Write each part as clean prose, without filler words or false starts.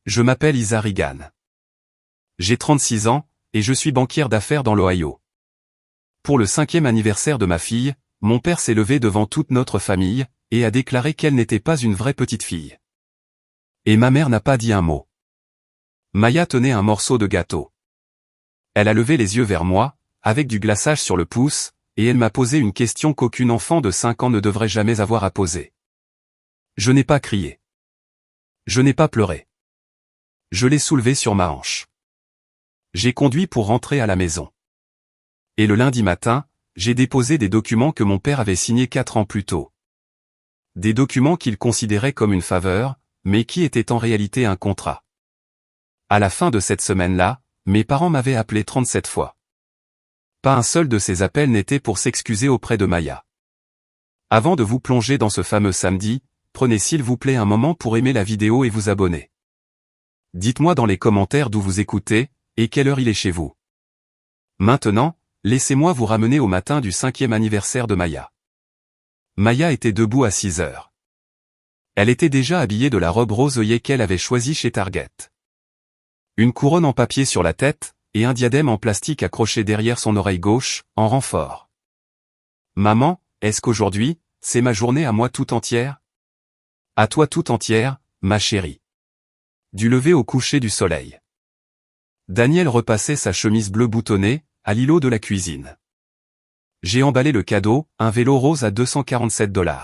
Je m'appelle Isa Regan. J'ai 36 ans, et je suis banquière d'affaires dans l'Ohio. Pour le 5e anniversaire de ma fille, mon père s'est levé devant toute notre famille, et a déclaré qu'elle n'était pas une vraie petite fille. Et ma mère n'a pas dit un mot. Maya tenait un morceau de gâteau. Elle a levé les yeux vers moi, avec du glaçage sur le pouce, et elle m'a posé une question qu'aucune enfant de 5 ans ne devrait jamais avoir à poser. Je n'ai pas crié. Je n'ai pas pleuré. Je l'ai soulevée sur ma hanche. J'ai conduit pour rentrer à la maison. Et le lundi matin, j'ai déposé des documents que mon père avait signés 4 ans plus tôt. Des documents qu'il considérait comme une faveur, mais qui étaient en réalité un contrat. À la fin de cette semaine-là, mes parents m'avaient appelé 37 fois. Pas un seul de ces appels n'était pour s'excuser auprès de Maya. Avant de vous plonger dans ce fameux samedi, prenez s'il vous plaît un moment pour aimer la vidéo et vous abonner. Dites-moi dans les commentaires d'où vous écoutez, et quelle heure il est chez vous. Maintenant, laissez-moi vous ramener au matin du 5e anniversaire de Maya. Maya était debout à 6 heures. Elle était déjà habillée de la robe rose œillet qu'elle avait choisie chez Target. Une couronne en papier sur la tête, et un diadème en plastique accroché derrière son oreille gauche, en renfort. Maman, est-ce qu'aujourd'hui, c'est ma journée à moi tout entière? À toi tout entière, ma chérie. Du lever au coucher du soleil. Daniel repassait sa chemise bleue boutonnée, à l'îlot de la cuisine. J'ai emballé le cadeau, un vélo rose à 247 $.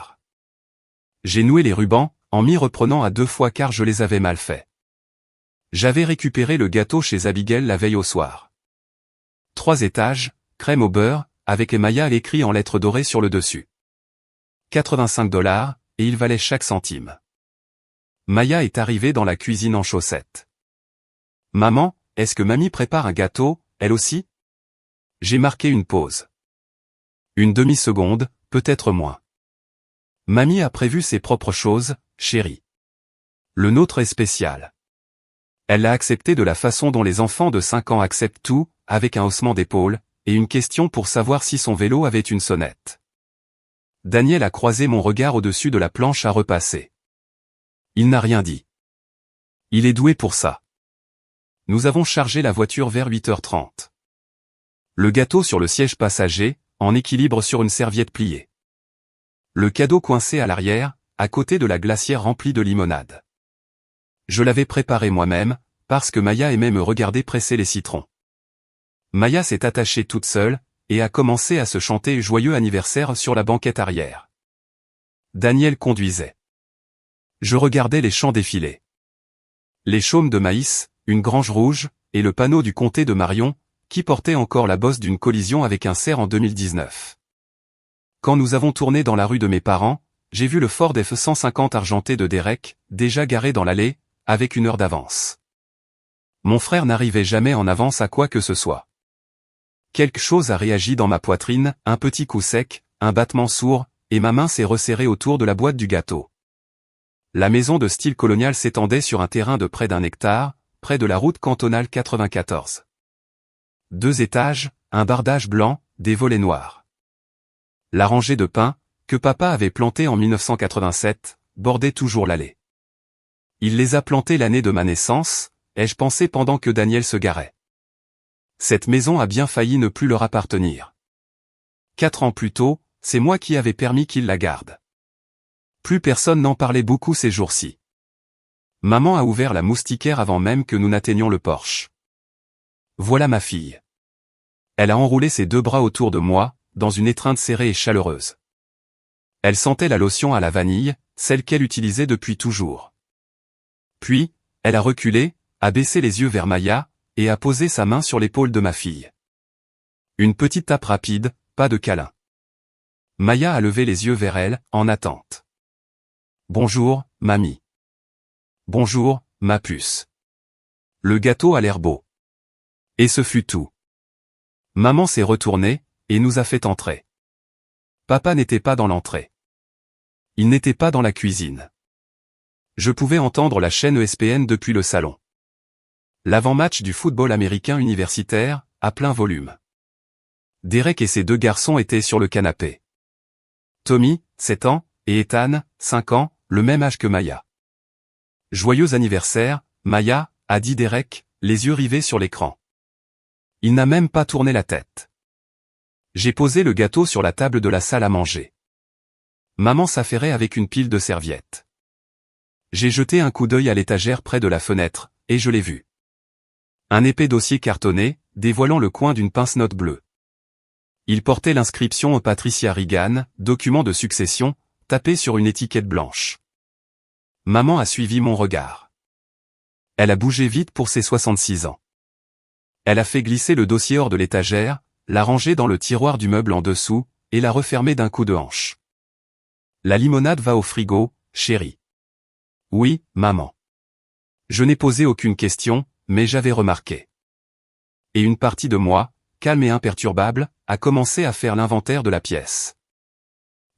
J'ai noué les rubans, en m'y reprenant à 2 fois car je les avais mal faits. J'avais récupéré le gâteau chez Abigail la veille au soir. 3 étages, crème au beurre, avec Maya écrit en lettres dorées sur le dessus. 85 $, et il valait chaque centime. Maya est arrivée dans la cuisine en chaussettes. Maman, est-ce que mamie prépare un gâteau, elle aussi? J'ai marqué une pause. Une demi-seconde, peut-être moins. Mamie a prévu ses propres choses, chérie. Le nôtre est spécial. Elle l'a accepté de la façon dont les enfants de 5 ans acceptent tout, avec un haussement d'épaule, et une question pour savoir si son vélo avait une sonnette. Daniel a croisé mon regard au-dessus de la planche à repasser. Il n'a rien dit. Il est doué pour ça. Nous avons chargé la voiture vers 8h30. Le gâteau sur le siège passager, en équilibre sur une serviette pliée. Le cadeau coincé à l'arrière, à côté de la glacière remplie de limonade. Je l'avais préparé moi-même, parce que Maya aimait me regarder presser les citrons. Maya s'est attachée toute seule, et a commencé à se chanter joyeux anniversaire sur la banquette arrière. Daniel conduisait. Je regardais les champs défiler. Les chaumes de maïs, une grange rouge, et le panneau du comté de Marion, qui portait encore la bosse d'une collision avec un cerf en 2019. Quand nous avons tourné dans la rue de mes parents, j'ai vu le Ford F-150 argenté de Derek, déjà garé dans l'allée, avec 1 heure d'avance. Mon frère n'arrivait jamais en avance à quoi que ce soit. Quelque chose a réagi dans ma poitrine, un petit coup sec, un battement sourd, et ma main s'est resserrée autour de la boîte du gâteau. La maison de style colonial s'étendait sur un terrain de près d'1 hectare, près de la route cantonale 94. 2 étages, un bardage blanc, des volets noirs. La rangée de pins, que papa avait plantée en 1987, bordait toujours l'allée. Il les a plantés l'année de ma naissance, ai-je pensé pendant que Daniel se garait. Cette maison a bien failli ne plus leur appartenir. 4 ans plus tôt, c'est moi qui avais permis qu'il la garde. Plus personne n'en parlait beaucoup ces jours-ci. Maman a ouvert la moustiquaire avant même que nous n'atteignions le porche. Voilà ma fille. Elle a enroulé ses 2 bras autour de moi, dans une étreinte serrée et chaleureuse. Elle sentait la lotion à la vanille, celle qu'elle utilisait depuis toujours. Puis, elle a reculé, a baissé les yeux vers Maya, et a posé sa main sur l'épaule de ma fille. Une petite tape rapide, pas de câlin. Maya a levé les yeux vers elle, en attente. Bonjour, mamie. Bonjour, ma puce. Le gâteau a l'air beau. Et ce fut tout. Maman s'est retournée, et nous a fait entrer. Papa n'était pas dans l'entrée. Il n'était pas dans la cuisine. Je pouvais entendre la chaîne ESPN depuis le salon. L'avant-match du football américain universitaire, à plein volume. Derek et ses 2 garçons étaient sur le canapé. Tommy, 7 ans, et Ethan, 5 ans, le même âge que Maya. Joyeux anniversaire, Maya, a dit Derek, les yeux rivés sur l'écran. Il n'a même pas tourné la tête. J'ai posé le gâteau sur la table de la salle à manger. Maman s'affairait avec une pile de serviettes. J'ai jeté un coup d'œil à l'étagère près de la fenêtre, et je l'ai vu. Un épais dossier cartonné, dévoilant le coin d'une pince-note bleue. Il portait l'inscription Patricia Reagan, document de succession, tapé sur une étiquette blanche. Maman a suivi mon regard. Elle a bougé vite pour ses 66 ans. Elle a fait glisser le dossier hors de l'étagère, l'a rangé dans le tiroir du meuble en dessous, et l'a refermé d'un coup de hanche. La limonade va au frigo, chérie. Oui, maman. Je n'ai posé aucune question, mais j'avais remarqué. Et une partie de moi, calme et imperturbable, a commencé à faire l'inventaire de la pièce.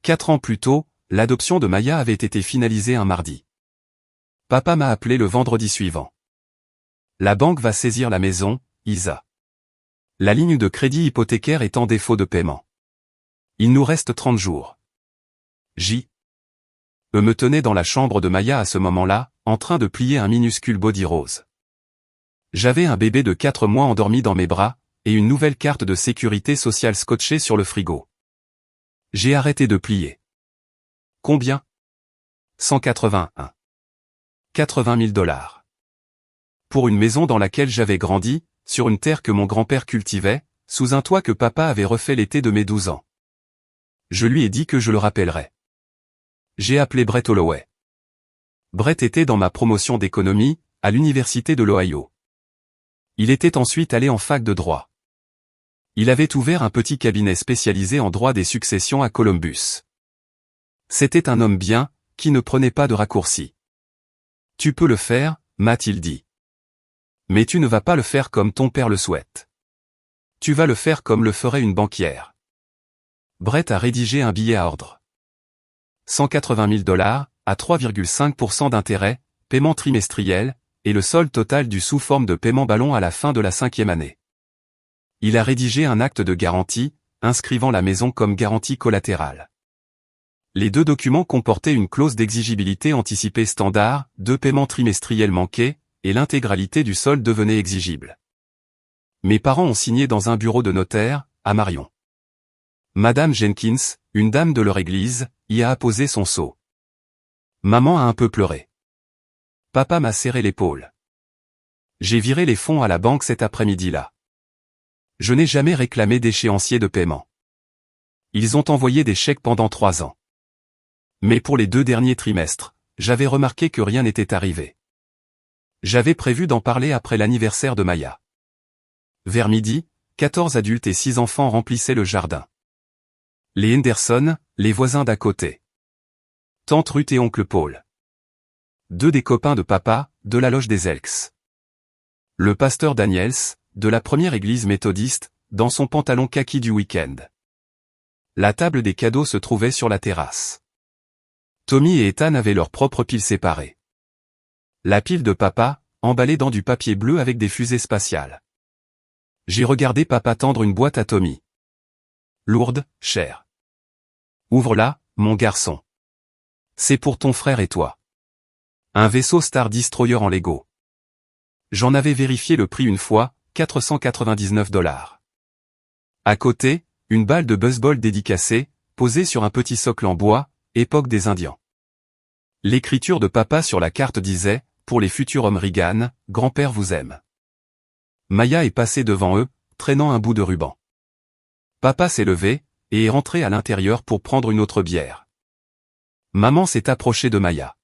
4 ans plus tôt, l'adoption de Maya avait été finalisée un mardi. Papa m'a appelé le vendredi suivant. La banque va saisir la maison, Isa. La ligne de crédit hypothécaire est en défaut de paiement. Il nous reste 30 jours. Me tenait dans la chambre de Maya à ce moment-là, en train de plier un minuscule body rose. J'avais un bébé de 4 mois endormi dans mes bras, et une nouvelle carte de sécurité sociale scotchée sur le frigo. J'ai arrêté de plier. Combien? 181. 80 000 $. Pour une maison dans laquelle j'avais grandi, sur une terre que mon grand-père cultivait, sous un toit que papa avait refait l'été de mes 12 ans. Je lui ai dit que je le rappellerais. J'ai appelé Brett Holloway. Brett était dans ma promotion d'économie, à l'université de l'Ohio. Il était ensuite allé en fac de droit. Il avait ouvert un petit cabinet spécialisé en droit des successions à Columbus. C'était un homme bien, qui ne prenait pas de raccourcis. Tu peux le faire, m'a-t-il dit. Mais tu ne vas pas le faire comme ton père le souhaite. Tu vas le faire comme le ferait une banquière. Brett a rédigé un billet à ordre. 180 000 $, à 3,5% d'intérêt, paiement trimestriel, et le solde total du sous forme de paiement ballon à la fin de la 5e année. Il a rédigé un acte de garantie, inscrivant la maison comme garantie collatérale. Les 2 documents comportaient une clause d'exigibilité anticipée standard, 2 paiements trimestriels manqués, et l'intégralité du solde devenait exigible. Mes parents ont signé dans un bureau de notaire, à Marion. Madame Jenkins, une dame de leur église, y a apposé son sceau. Maman a un peu pleuré. Papa m'a serré l'épaule. J'ai viré les fonds à la banque cet après-midi-là. Je n'ai jamais réclamé d'échéancier de paiement. Ils ont envoyé des chèques pendant 3 ans. Mais pour les 2 derniers trimestres, j'avais remarqué que rien n'était arrivé. J'avais prévu d'en parler après l'anniversaire de Maya. Vers midi, 14 adultes et 6 enfants remplissaient le jardin. Les Henderson, les voisins d'à côté. Tante Ruth et oncle Paul. 2 des copains de papa, de la loge des Elks. Le pasteur Daniels, de la première église méthodiste, dans son pantalon kaki du week-end. La table des cadeaux se trouvait sur la terrasse. Tommy et Ethan avaient leur propre pile séparée. La pile de papa, emballée dans du papier bleu avec des fusées spatiales. J'ai regardé papa tendre une boîte à Tommy. Lourde, chère. Ouvre-la, mon garçon. C'est pour ton frère et toi. Un vaisseau Star Destroyer en Lego. J'en avais vérifié le prix une fois, 499 $. À côté, une balle de baseball dédicacée, posée sur un petit socle en bois, époque des Indiens. L'écriture de papa sur la carte disait, pour les futurs hommes Reagan, grand-père vous aime. Maya est passée devant eux, traînant un bout de ruban. Papa s'est levé, et est rentré à l'intérieur pour prendre une autre bière. Maman s'est approchée de Maya.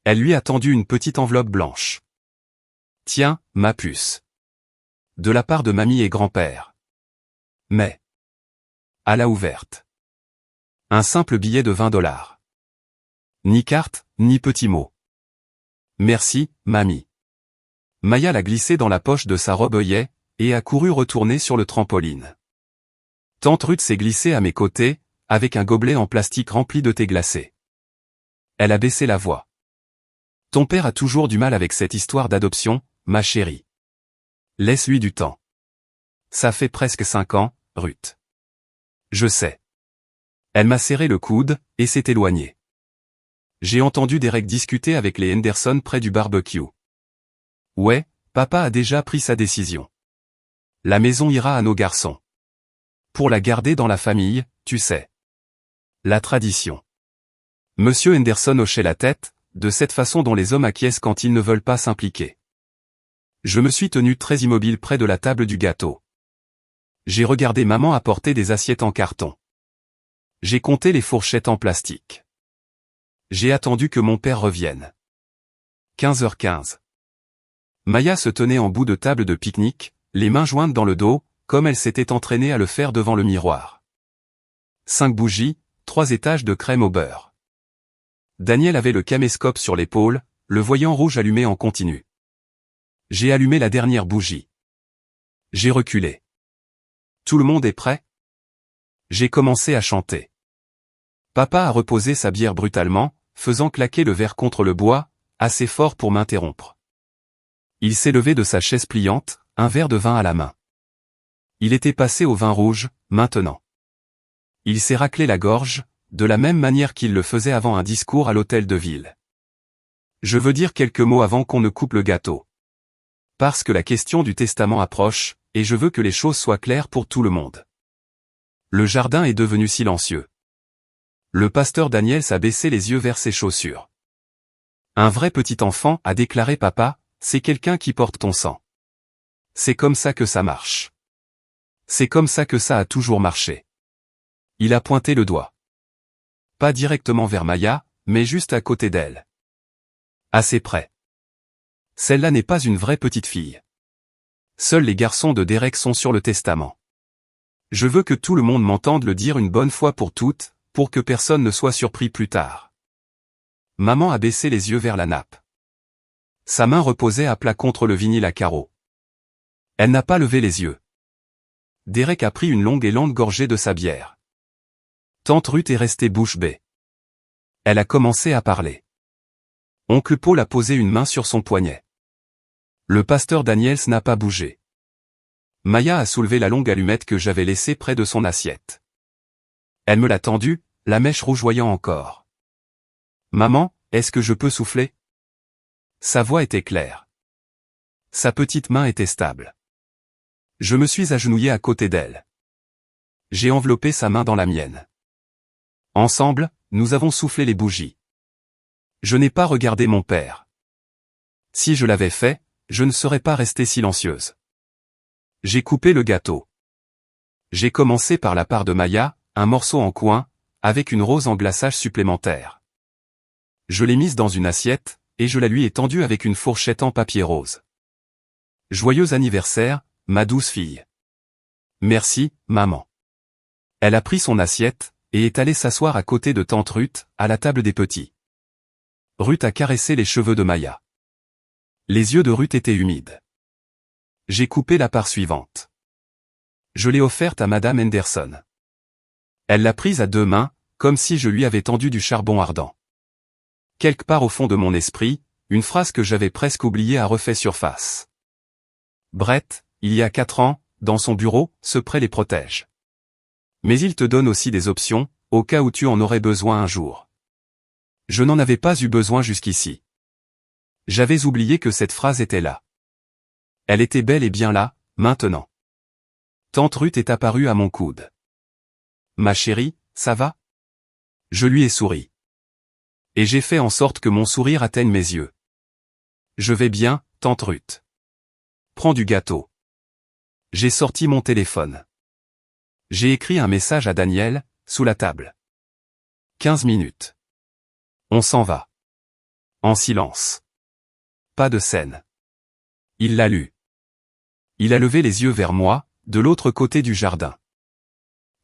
Elle lui a tendu une petite enveloppe blanche. Tiens, ma puce. De la part de mamie et grand-père. Mais. À la ouverte. Un simple billet de 20 $. Ni carte, ni petit mot. Merci, mamie. Maya l'a glissé dans la poche de sa robe œillet, et a couru retourner sur le trampoline. Tante Ruth s'est glissée à mes côtés, avec un gobelet en plastique rempli de thé glacé. Elle a baissé la voix. Ton père a toujours du mal avec cette histoire d'adoption, ma chérie. Laisse-lui du temps. Ça fait presque 5 ans, Ruth. Je sais. Elle m'a serré le coude, et s'est éloignée. J'ai entendu Derek discuter avec les Henderson près du barbecue. Ouais, papa a déjà pris sa décision. La maison ira à nos garçons. Pour la garder dans la famille, tu sais. La tradition. Monsieur Henderson hochait la tête, de cette façon dont les hommes acquiescent quand ils ne veulent pas s'impliquer. Je me suis tenu très immobile près de la table du gâteau. J'ai regardé maman apporter des assiettes en carton. J'ai compté les fourchettes en plastique. J'ai attendu que mon père revienne. 15h15. Maya se tenait en bout de table de pique-nique, les mains jointes dans le dos, comme elle s'était entraînée à le faire devant le miroir. 5 bougies, 3 étages de crème au beurre. Daniel avait le caméscope sur l'épaule, le voyant rouge allumé en continu. J'ai allumé la dernière bougie. J'ai reculé. Tout le monde est prêt? J'ai commencé à chanter. Papa a reposé sa bière brutalement, faisant claquer le verre contre le bois, assez fort pour m'interrompre. Il s'est levé de sa chaise pliante, un verre de vin à la main. Il était passé au vin rouge, maintenant. Il s'est raclé la gorge, de la même manière qu'il le faisait avant un discours à l'hôtel de ville. Je veux dire quelques mots avant qu'on ne coupe le gâteau. Parce que la question du testament approche, et je veux que les choses soient claires pour tout le monde. Le jardin est devenu silencieux. Le pasteur Daniel s'est baissé les yeux vers ses chaussures. Un vrai petit enfant, a déclaré papa, c'est quelqu'un qui porte ton sang. C'est comme ça que ça marche. C'est comme ça que ça a toujours marché. Il a pointé le doigt. Pas directement vers Maya, mais juste à côté d'elle. Assez près. Celle-là n'est pas une vraie petite fille. Seuls les garçons de Derek sont sur le testament. Je veux que tout le monde m'entende le dire une bonne fois pour toutes, pour que personne ne soit surpris plus tard. Maman a baissé les yeux vers la nappe. Sa main reposait à plat contre le vinyle à carreaux. Elle n'a pas levé les yeux. Derek a pris une longue et lente gorgée de sa bière. Tante Ruth est restée bouche bée. Elle a commencé à parler. Oncle Paul a posé une main sur son poignet. Le pasteur Daniels n'a pas bougé. Maya a soulevé la longue allumette que j'avais laissée près de son assiette. Elle me l'a tendue, la mèche rougeoyant encore. Maman, est-ce que je peux souffler? Sa voix était claire. Sa petite main était stable. Je me suis agenouillé à côté d'elle. J'ai enveloppé sa main dans la mienne. Ensemble, nous avons soufflé les bougies. Je n'ai pas regardé mon père. Si je l'avais fait, je ne serais pas restée silencieuse. J'ai coupé le gâteau. J'ai commencé par la part de Maya, un morceau en coin, avec une rose en glaçage supplémentaire. Je l'ai mise dans une assiette, et je la lui ai tendue avec une fourchette en papier rose. Joyeux anniversaire, ma douce fille. Merci, maman. Elle a pris son assiette, et est allée s'asseoir à côté de tante Ruth, à la table des petits. Ruth a caressé les cheveux de Maya. Les yeux de Ruth étaient humides. J'ai coupé la part suivante. Je l'ai offerte à Madame Henderson. Elle l'a prise à 2 mains, comme si je lui avais tendu du charbon ardent. Quelque part au fond de mon esprit, une phrase que j'avais presque oubliée a refait surface. Brett, il y a 4 ans, dans son bureau, ce prêt les protège. Mais il te donne aussi des options, au cas où tu en aurais besoin un jour. Je n'en avais pas eu besoin jusqu'ici. J'avais oublié que cette phrase était là. Elle était bel et bien là, maintenant. Tante Ruth est apparue à mon coude. Ma chérie, ça va? Je lui ai souri. Et j'ai fait en sorte que mon sourire atteigne mes yeux. Je vais bien, tante Ruth. Prends du gâteau. J'ai sorti mon téléphone. J'ai écrit un message à Daniel, sous la table. 15 minutes. On s'en va. En silence. Pas de scène. Il l'a lu. Il a levé les yeux vers moi, de l'autre côté du jardin.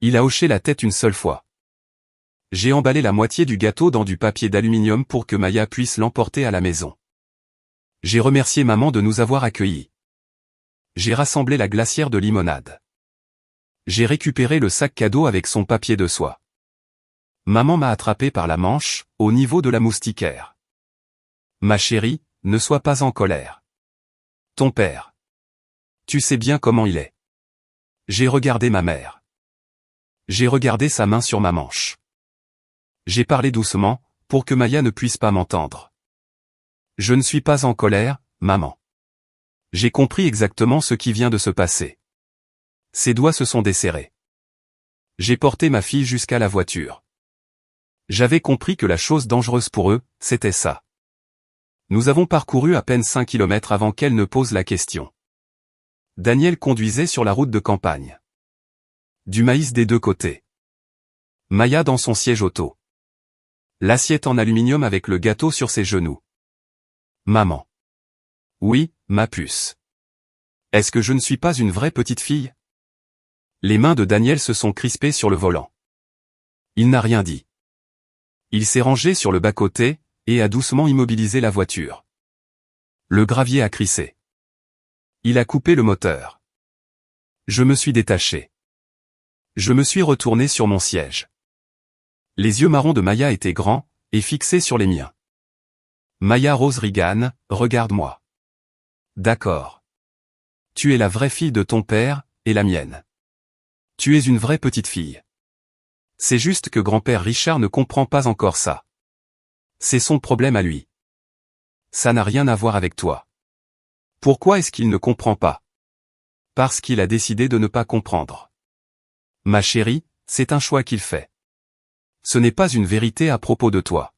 Il a hoché la tête une seule fois. J'ai emballé la moitié du gâteau dans du papier d'aluminium pour que Maya puisse l'emporter à la maison. J'ai remercié maman de nous avoir accueillis. J'ai rassemblé la glacière de limonade. J'ai récupéré le sac cadeau avec son papier de soie. Maman m'a attrapé par la manche, au niveau de la moustiquaire. Ma chérie, ne sois pas en colère. Ton père. Tu sais bien comment il est. J'ai regardé ma mère. J'ai regardé sa main sur ma manche. J'ai parlé doucement, pour que Maya ne puisse pas m'entendre. Je ne suis pas en colère, maman. J'ai compris exactement ce qui vient de se passer. Ses doigts se sont desserrés. J'ai porté ma fille jusqu'à la voiture. J'avais compris que la chose dangereuse pour eux, c'était ça. Nous avons parcouru à peine 5 kilomètres avant qu'elle ne pose la question. Daniel conduisait sur la route de campagne. Du maïs des deux côtés. Maya dans son siège auto. L'assiette en aluminium avec le gâteau sur ses genoux. Maman. Oui, ma puce. Est-ce que je ne suis pas une vraie petite fille? Les mains de Daniel se sont crispées sur le volant. Il n'a rien dit. Il s'est rangé sur le bas-côté, et a doucement immobilisé la voiture. Le gravier a crissé. Il a coupé le moteur. Je me suis détaché. Je me suis retourné sur mon siège. Les yeux marrons de Maya étaient grands, et fixés sur les miens. Maya Rose Reagan, regarde-moi. D'accord. Tu es la vraie fille de ton père, et la mienne. Tu es une vraie petite fille. C'est juste que grand-père Richard ne comprend pas encore ça. C'est son problème à lui. Ça n'a rien à voir avec toi. Pourquoi est-ce qu'il ne comprend pas? Parce qu'il a décidé de ne pas comprendre. Ma chérie, c'est un choix qu'il fait. Ce n'est pas une vérité à propos de toi.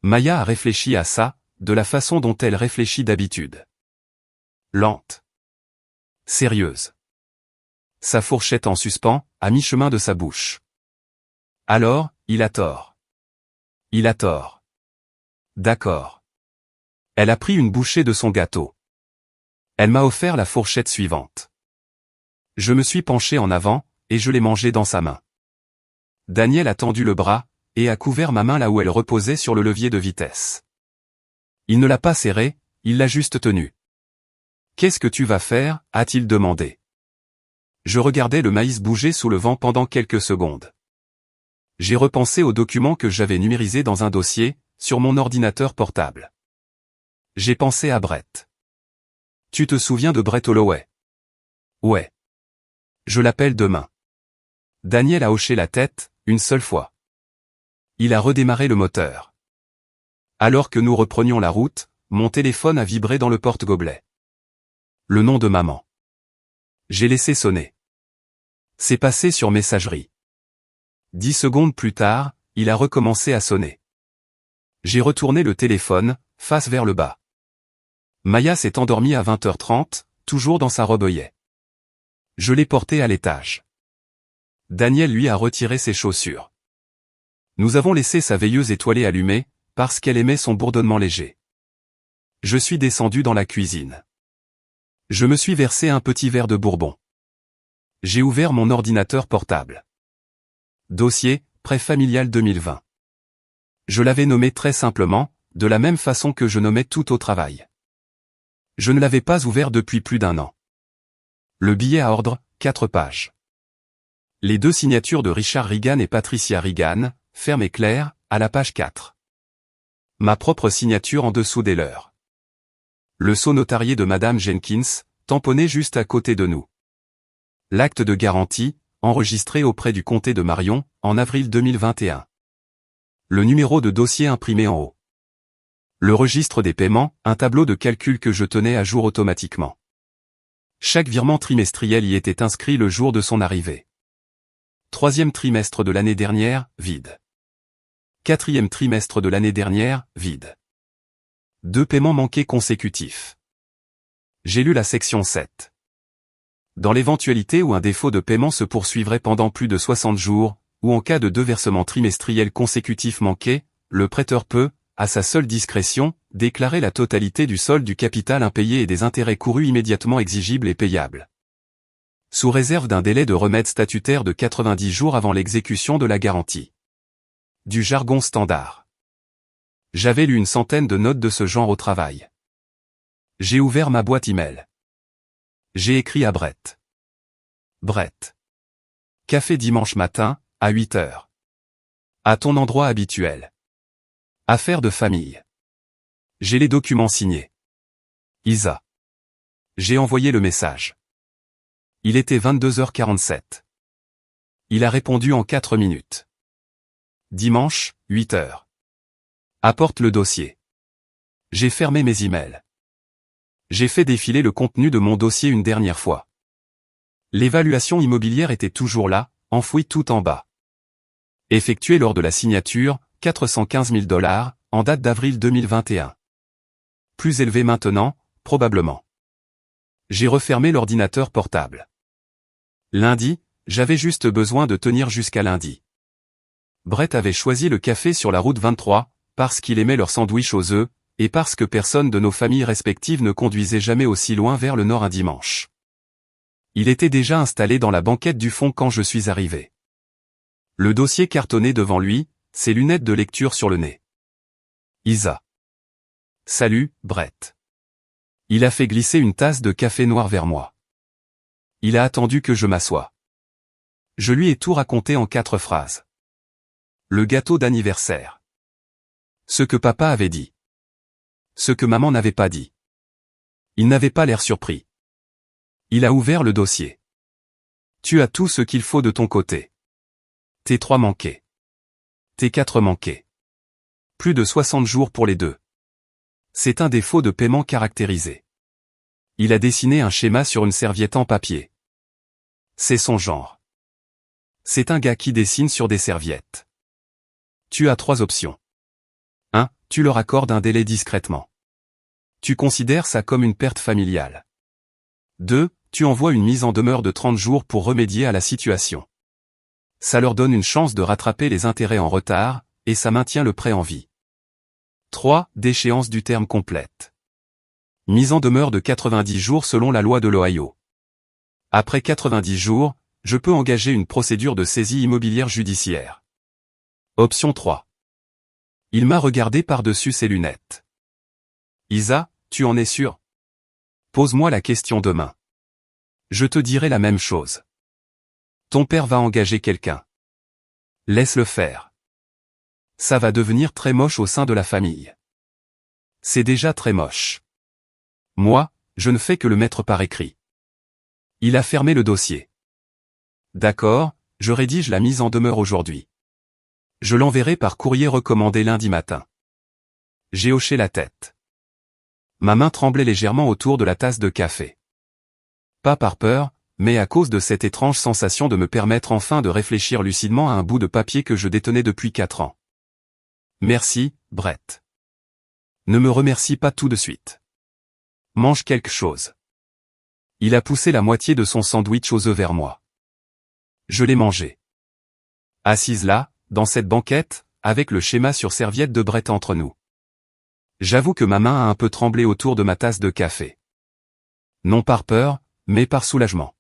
Maya a réfléchi à ça, de la façon dont elle réfléchit d'habitude. Lente. Sérieuse. Sa fourchette en suspens, à mi-chemin de sa bouche. Alors, il a tort. Il a tort. D'accord. Elle a pris une bouchée de son gâteau. Elle m'a offert la fourchette suivante. Je me suis penché en avant, et je l'ai mangée dans sa main. Daniel a tendu le bras, et a couvert ma main là où elle reposait sur le levier de vitesse. Il ne l'a pas serrée, il l'a juste tenue. Qu'est-ce que tu vas faire? A-t-il demandé. Je regardais le maïs bouger sous le vent pendant quelques secondes. J'ai repensé aux documents que j'avais numérisés dans un dossier, sur mon ordinateur portable. J'ai pensé à Brett. Tu te souviens de Brett Holloway? Ouais. Je l'appelle demain. Daniel a hoché la tête, une seule fois. Il a redémarré le moteur. Alors que nous reprenions la route, mon téléphone a vibré dans le porte-gobelet. Le nom de maman. J'ai laissé sonner. C'est passé sur messagerie. 10 secondes plus tard, il a recommencé à sonner. J'ai retourné le téléphone, face vers le bas. Maya s'est endormie à 20h30, toujours dans sa robe œillet. Je l'ai portée à l'étage. Daniel lui a retiré ses chaussures. Nous avons laissé sa veilleuse étoilée allumée, parce qu'elle aimait son bourdonnement léger. Je suis descendu dans la cuisine. Je me suis versé un petit verre de bourbon. J'ai ouvert mon ordinateur portable. Dossier, prêt familial 2020. Je l'avais nommé très simplement, de la même façon que je nommais tout au travail. Je ne l'avais pas ouvert depuis plus d'1 an. Le billet à ordre, 4 pages. Les 2 signatures de Richard Reagan et Patricia Reagan, ferme et claire, à la page 4. Ma propre signature en dessous des leurs. Le sceau notarié de Madame Jenkins, tamponné juste à côté de nous. L'acte de garantie, enregistré auprès du comté de Marion, en avril 2021. Le numéro de dossier imprimé en haut. Le registre des paiements, un tableau de calcul que je tenais à jour automatiquement. Chaque virement trimestriel y était inscrit le jour de son arrivée. 3e trimestre de l'année dernière, vide. 4e trimestre de l'année dernière, vide. 2 paiements manqués consécutifs. J'ai lu la section 7. Dans l'éventualité où un défaut de paiement se poursuivrait pendant plus de 60 jours, ou en cas de 2 versements trimestriels consécutifs manqués, le prêteur peut, à sa seule discrétion, déclarer la totalité du solde du capital impayé et des intérêts courus immédiatement exigibles et payables. Sous réserve d'un délai de remède statutaire de 90 jours avant l'exécution de la garantie. Du jargon standard. J'avais lu une centaine de notes de ce genre au travail. J'ai ouvert ma boîte email. J'ai écrit à Brett. Brett. Café dimanche matin, à 8h. À ton endroit habituel. Affaire de famille. J'ai les documents signés. Isa. J'ai envoyé le message. Il était 22h47. Il a répondu en 4 minutes. Dimanche, 8h. Apporte le dossier. J'ai fermé mes emails. J'ai fait défiler le contenu de mon dossier une dernière fois. L'évaluation immobilière était toujours là, enfouie tout en bas. Effectuée lors de la signature, 415 000 $, en date d'avril 2021. Plus élevé maintenant, probablement. J'ai refermé l'ordinateur portable. Lundi, j'avais juste besoin de tenir jusqu'à lundi. Brett avait choisi le café sur la route 23, parce qu'il aimait leur sandwich aux œufs, et parce que personne de nos familles respectives ne conduisait jamais aussi loin vers le nord un dimanche. Il était déjà installé dans la banquette du fond quand je suis arrivé. Le dossier cartonné devant lui, ses lunettes de lecture sur le nez. Isa. Salut, Brett. Il a fait glisser une tasse de café noir vers moi. Il a attendu que je m'assoie. Je lui ai tout raconté en 4 phrases. Le gâteau d'anniversaire. Ce que papa avait dit. Ce que maman n'avait pas dit. Il n'avait pas l'air surpris. Il a ouvert le dossier. Tu as tout ce qu'il faut de ton côté. Tes 3 manqués. Tes 4 manqués. Plus de 60 jours pour les 2. C'est un défaut de paiement caractérisé. Il a dessiné un schéma sur une serviette en papier. C'est son genre. C'est un gars qui dessine sur des serviettes. Tu as 3 options. 1. Tu leur accordes un délai discrètement. Tu considères ça comme une perte familiale. 2. Tu envoies une mise en demeure de 30 jours pour remédier à la situation. Ça leur donne une chance de rattraper les intérêts en retard, et ça maintient le prêt en vie. 3. Déchéance du terme complète. Mise en demeure de 90 jours selon la loi de l'Ohio. Après 90 jours, je peux engager une procédure de saisie immobilière judiciaire. Option 3. Il m'a regardé par-dessus ses lunettes. Isa, tu en es sûr? Pose-moi la question demain. Je te dirai la même chose. Ton père va engager quelqu'un. Laisse-le faire. Ça va devenir très moche au sein de la famille. C'est déjà très moche. Moi, je ne fais que le mettre par écrit. Il a fermé le dossier. D'accord, je rédige la mise en demeure aujourd'hui. Je l'enverrai par courrier recommandé lundi matin. J'ai hoché la tête. Ma main tremblait légèrement autour de la tasse de café. Pas par peur, mais à cause de cette étrange sensation de me permettre enfin de réfléchir lucidement à un bout de papier que je détenais depuis 4 ans. Merci, Brett. Ne me remercie pas tout de suite. Mange quelque chose. Il a poussé la moitié de son sandwich aux œufs vers moi. Je l'ai mangé. Assise là, dans cette banquette, avec le schéma sur serviette de Brett entre nous. J'avoue que ma main a un peu tremblé autour de ma tasse de café. Non par peur, mais par soulagement.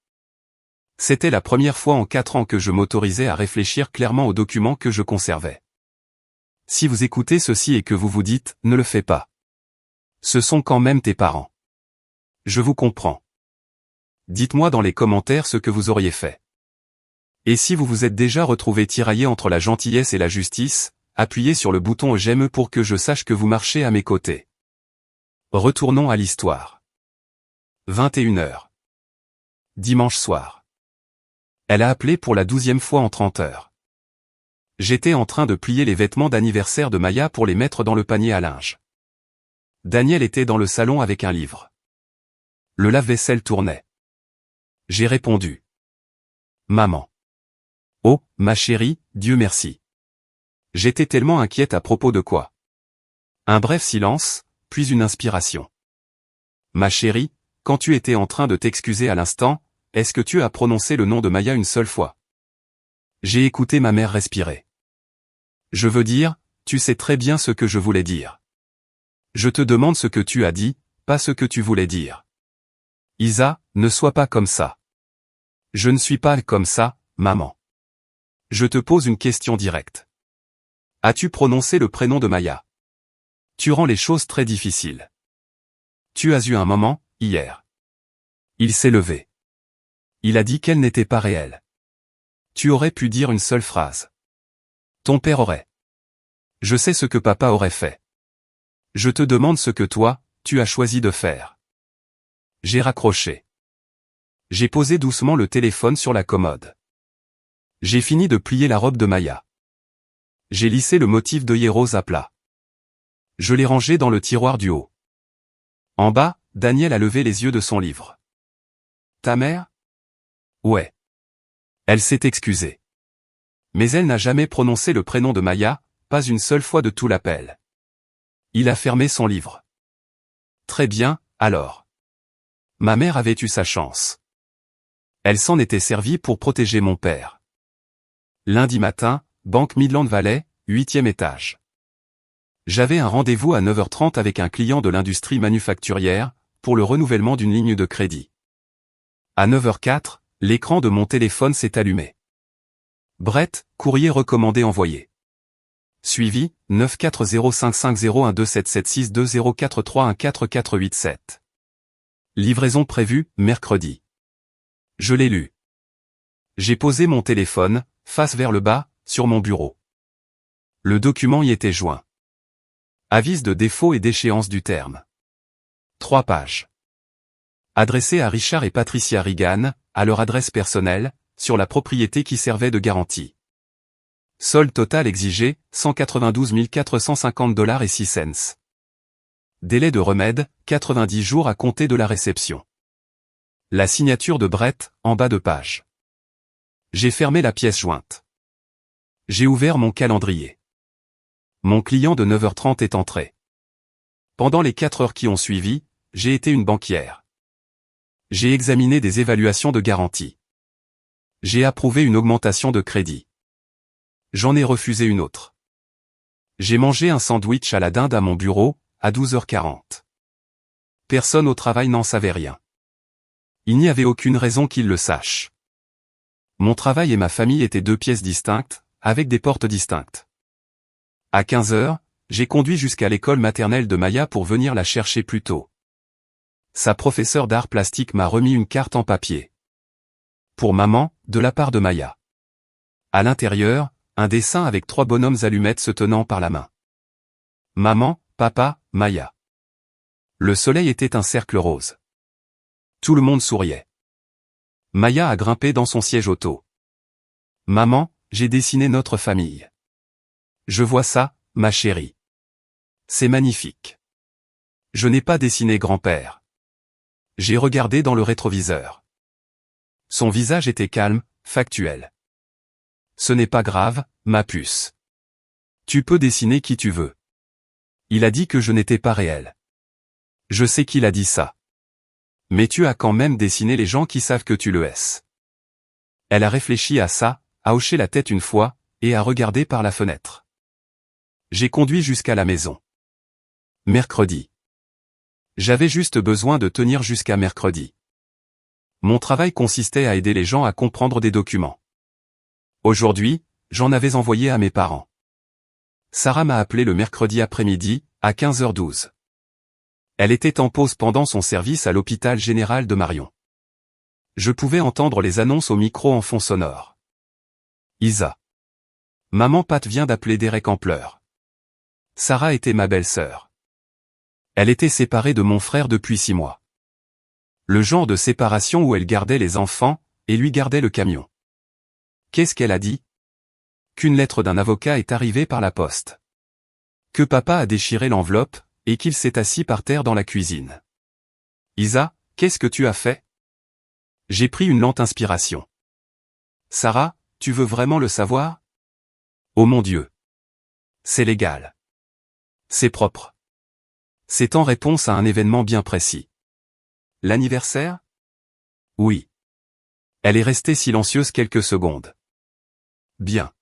C'était la première fois en 4 ans que je m'autorisais à réfléchir clairement aux documents que je conservais. Si vous écoutez ceci et que vous vous dites « ne le fais pas », ce sont quand même tes parents. Je vous comprends. Dites-moi dans les commentaires ce que vous auriez fait. Et si vous vous êtes déjà retrouvé tiraillé entre la gentillesse et la justice, appuyez sur le bouton j'aime pour que je sache que vous marchez à mes côtés. Retournons à l'histoire. 21h. Dimanche soir. Elle a appelé pour la 12e fois en 30 heures. J'étais en train de plier les vêtements d'anniversaire de Maya pour les mettre dans le panier à linge. Daniel était dans le salon avec un livre. Le lave-vaisselle tournait. J'ai répondu. Maman. Oh, ma chérie, Dieu merci. J'étais tellement inquiète à propos de quoi. Un bref silence, puis une inspiration. Ma chérie, quand tu étais en train de t'excuser à l'instant, est-ce que tu as prononcé le nom de Maya une seule fois? J'ai écouté ma mère respirer. Je veux dire, tu sais très bien ce que je voulais dire. Je te demande ce que tu as dit, pas ce que tu voulais dire. Isa, ne sois pas comme ça. Je ne suis pas comme ça, maman. Je te pose une question directe. As-tu prononcé le prénom de Maya? Tu rends les choses très difficiles. Tu as eu un moment, hier. Il s'est levé. Il a dit qu'elle n'était pas réelle. Tu aurais pu dire une seule phrase. Ton père aurait. Je sais ce que papa aurait fait. Je te demande ce que toi, tu as choisi de faire. J'ai raccroché. J'ai posé doucement le téléphone sur la commode. J'ai fini de plier la robe de Maya. J'ai lissé le motif d'œillet rose à plat. Je l'ai rangé dans le tiroir du haut. En bas, Daniel a levé les yeux de son livre. Ta mère? Ouais. Elle s'est excusée. Mais elle n'a jamais prononcé le prénom de Maya, pas une seule fois de tout l'appel. Il a fermé son livre. Très bien, alors. Ma mère avait eu sa chance. Elle s'en était servie pour protéger mon père. Lundi matin, Banque Midland Valley, 8e étage. J'avais un rendez-vous à 9h30 avec un client de l'industrie manufacturière, pour le renouvellement d'une ligne de crédit. À 9h04, l'écran de mon téléphone s'est allumé. Brett, courrier recommandé envoyé. Suivi, 9405501277620431447. Livraison prévue, mercredi. Je l'ai lu. J'ai posé mon téléphone, face vers le bas, sur mon bureau. Le document y était joint. Avis de défaut et d'échéance du terme. 3 pages. Adressé à Richard et Patricia Reagan, à leur adresse personnelle, sur la propriété qui servait de garantie. Solde total exigé, 192 450 $ et 6 cents. Délai de remède, 90 jours à compter de la réception. La signature de Brett, en bas de page. J'ai fermé la pièce jointe. J'ai ouvert mon calendrier. Mon client de 9h30 est entré. Pendant les 4 heures qui ont suivi, j'ai été une banquière. J'ai examiné des évaluations de garantie. J'ai approuvé une augmentation de crédit. J'en ai refusé une autre. J'ai mangé un sandwich à la dinde à mon bureau, à 12h40. Personne au travail n'en savait rien. Il n'y avait aucune raison qu'ils le sachent. Mon travail et ma famille étaient 2 pièces distinctes, avec des portes distinctes. À 15h, j'ai conduit jusqu'à l'école maternelle de Maya pour venir la chercher plus tôt. Sa professeure d'art plastique m'a remis une carte en papier. Pour maman, de la part de Maya. À l'intérieur, un dessin avec 3 bonhommes allumettes se tenant par la main. Maman, papa, Maya. Le soleil était un cercle rose. Tout le monde souriait. Maya a grimpé dans son siège auto. Maman, j'ai dessiné notre famille. Je vois ça, ma chérie. C'est magnifique. Je n'ai pas dessiné grand-père. J'ai regardé dans le rétroviseur. Son visage était calme, factuel. Ce n'est pas grave, ma puce. Tu peux dessiner qui tu veux. Il a dit que je n'étais pas réel. Je sais qu'il a dit ça. Mais tu as quand même dessiné les gens qui savent que tu le es. Elle a réfléchi à ça, a hoché la tête une fois, et a regardé par la fenêtre. J'ai conduit jusqu'à la maison. Mercredi. J'avais juste besoin de tenir jusqu'à mercredi. Mon travail consistait à aider les gens à comprendre des documents. Aujourd'hui, j'en avais envoyé à mes parents. Sarah m'a appelé le mercredi après-midi, à 15h12. Elle était en pause pendant son service à l'hôpital général de Marion. Je pouvais entendre les annonces au micro en fond sonore. Isa. Maman Pat vient d'appeler Derek en pleurs. Sarah était ma belle-sœur. Elle était séparée de mon frère depuis 6 mois. Le genre de séparation où elle gardait les enfants, et lui gardait le camion. Qu'est-ce qu'elle a dit? Qu'une lettre d'un avocat est arrivée par la poste. Que papa a déchiré l'enveloppe, et qu'il s'est assis par terre dans la cuisine. Isa, qu'est-ce que tu as fait? J'ai pris une lente inspiration. Sarah, tu veux vraiment le savoir? Oh mon Dieu. C'est légal. C'est propre. C'est en réponse à un événement bien précis. L'anniversaire? Oui. Elle est restée silencieuse quelques secondes. Bien.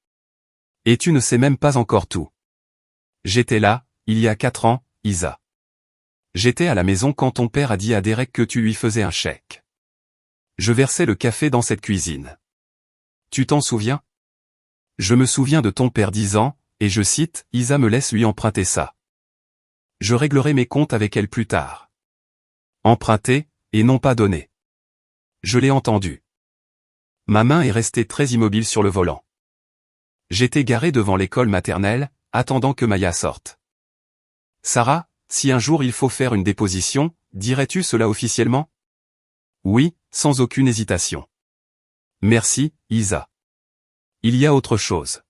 Et tu ne sais même pas encore tout. J'étais là, il y a 4 ans, Isa. J'étais à la maison quand ton père a dit à Derek que tu lui faisais un chèque. Je versais le café dans cette cuisine. Tu t'en souviens? Je me souviens de ton père disant, et je cite, Isa me laisse lui emprunter ça. Je réglerai mes comptes avec elle plus tard. Emprunter, et non pas donner. Je l'ai entendu. Ma main est restée très immobile sur le volant. J'étais garé devant l'école maternelle, attendant que Maya sorte. Sarah, si un jour il faut faire une déposition, dirais-tu cela officiellement? Oui, sans aucune hésitation. Merci, Isa. Il y a autre chose.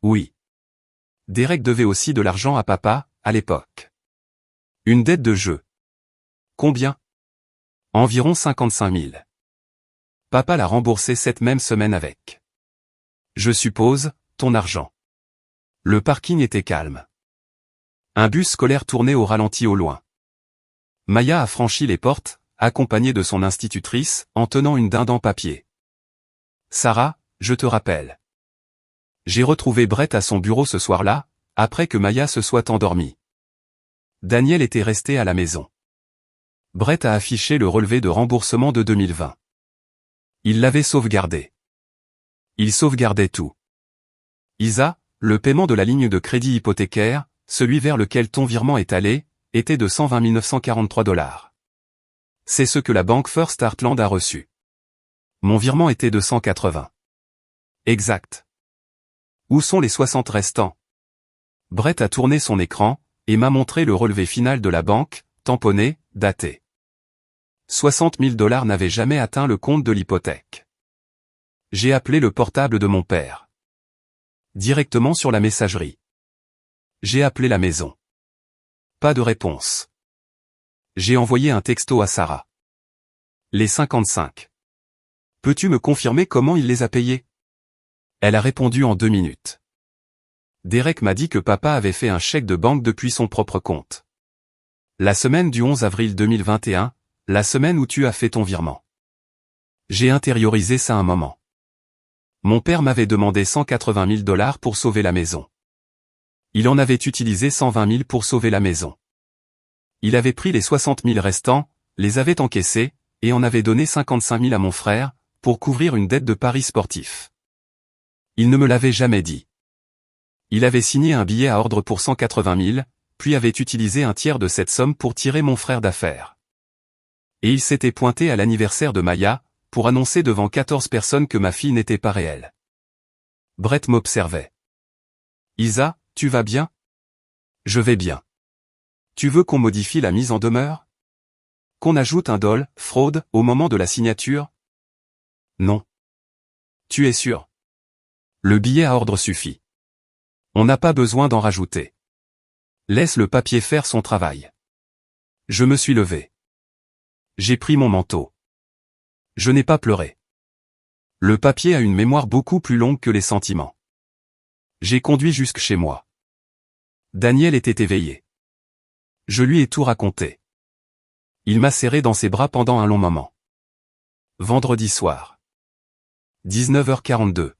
Oui. Derek devait aussi de l'argent à papa, à l'époque. Une dette de jeu. Combien? Environ 55 000. Papa l'a remboursé cette même semaine avec. Je suppose, ton argent. Le parking était calme. Un bus scolaire tournait au ralenti au loin. Maya a franchi les portes, accompagnée de son institutrice, en tenant une dinde en papier. Sarah, je te rappelle. J'ai retrouvé Brett à son bureau ce soir-là, après que Maya se soit endormie. Daniel était resté à la maison. Brett a affiché le relevé de remboursement de 2020. Il l'avait sauvegardé. Il sauvegardait tout. Isa, le paiement de la ligne de crédit hypothécaire, celui vers lequel ton virement est allé, était de 120 943 $. C'est ce que la banque First Heartland a reçu. Mon virement était de 180. Exact. Où sont les 60 restants? Brett a tourné son écran, et m'a montré le relevé final de la banque, tamponné, daté. 60 000 $ n'avaient jamais atteint le compte de l'hypothèque. J'ai appelé le portable de mon père. Directement sur la messagerie. J'ai appelé la maison. Pas de réponse. J'ai envoyé un texto à Sarah. Les 55. Peux-tu me confirmer comment il les a payés? Elle a répondu en 2 minutes. Derek m'a dit que papa avait fait un chèque de banque depuis son propre compte. La semaine du 11 avril 2021, la semaine où tu as fait ton virement. J'ai intériorisé ça un moment. Mon père m'avait demandé 180 000 $ pour sauver la maison. Il en avait utilisé 120 000 pour sauver la maison. Il avait pris les 60 000 restants, les avait encaissés, et en avait donné 55 000 à mon frère, pour couvrir une dette de paris sportif. Il ne me l'avait jamais dit. Il avait signé un billet à ordre pour 180 000, puis avait utilisé un tiers de cette somme pour tirer mon frère d'affaires. Et il s'était pointé à l'anniversaire de Maya, pour annoncer devant 14 personnes que ma fille n'était pas réelle. Brett m'observait. Isa, tu vas bien? Je vais bien. Tu veux qu'on modifie la mise en demeure? Qu'on ajoute un DOL, fraude, au moment de la signature? Non. Tu es sûr? Le billet à ordre suffit. On n'a pas besoin d'en rajouter. Laisse le papier faire son travail. Je me suis levé. J'ai pris mon manteau. Je n'ai pas pleuré. Le papier a une mémoire beaucoup plus longue que les sentiments. J'ai conduit jusque chez moi. Daniel était éveillé. Je lui ai tout raconté. Il m'a serré dans ses bras pendant un long moment. Vendredi soir. 19h42.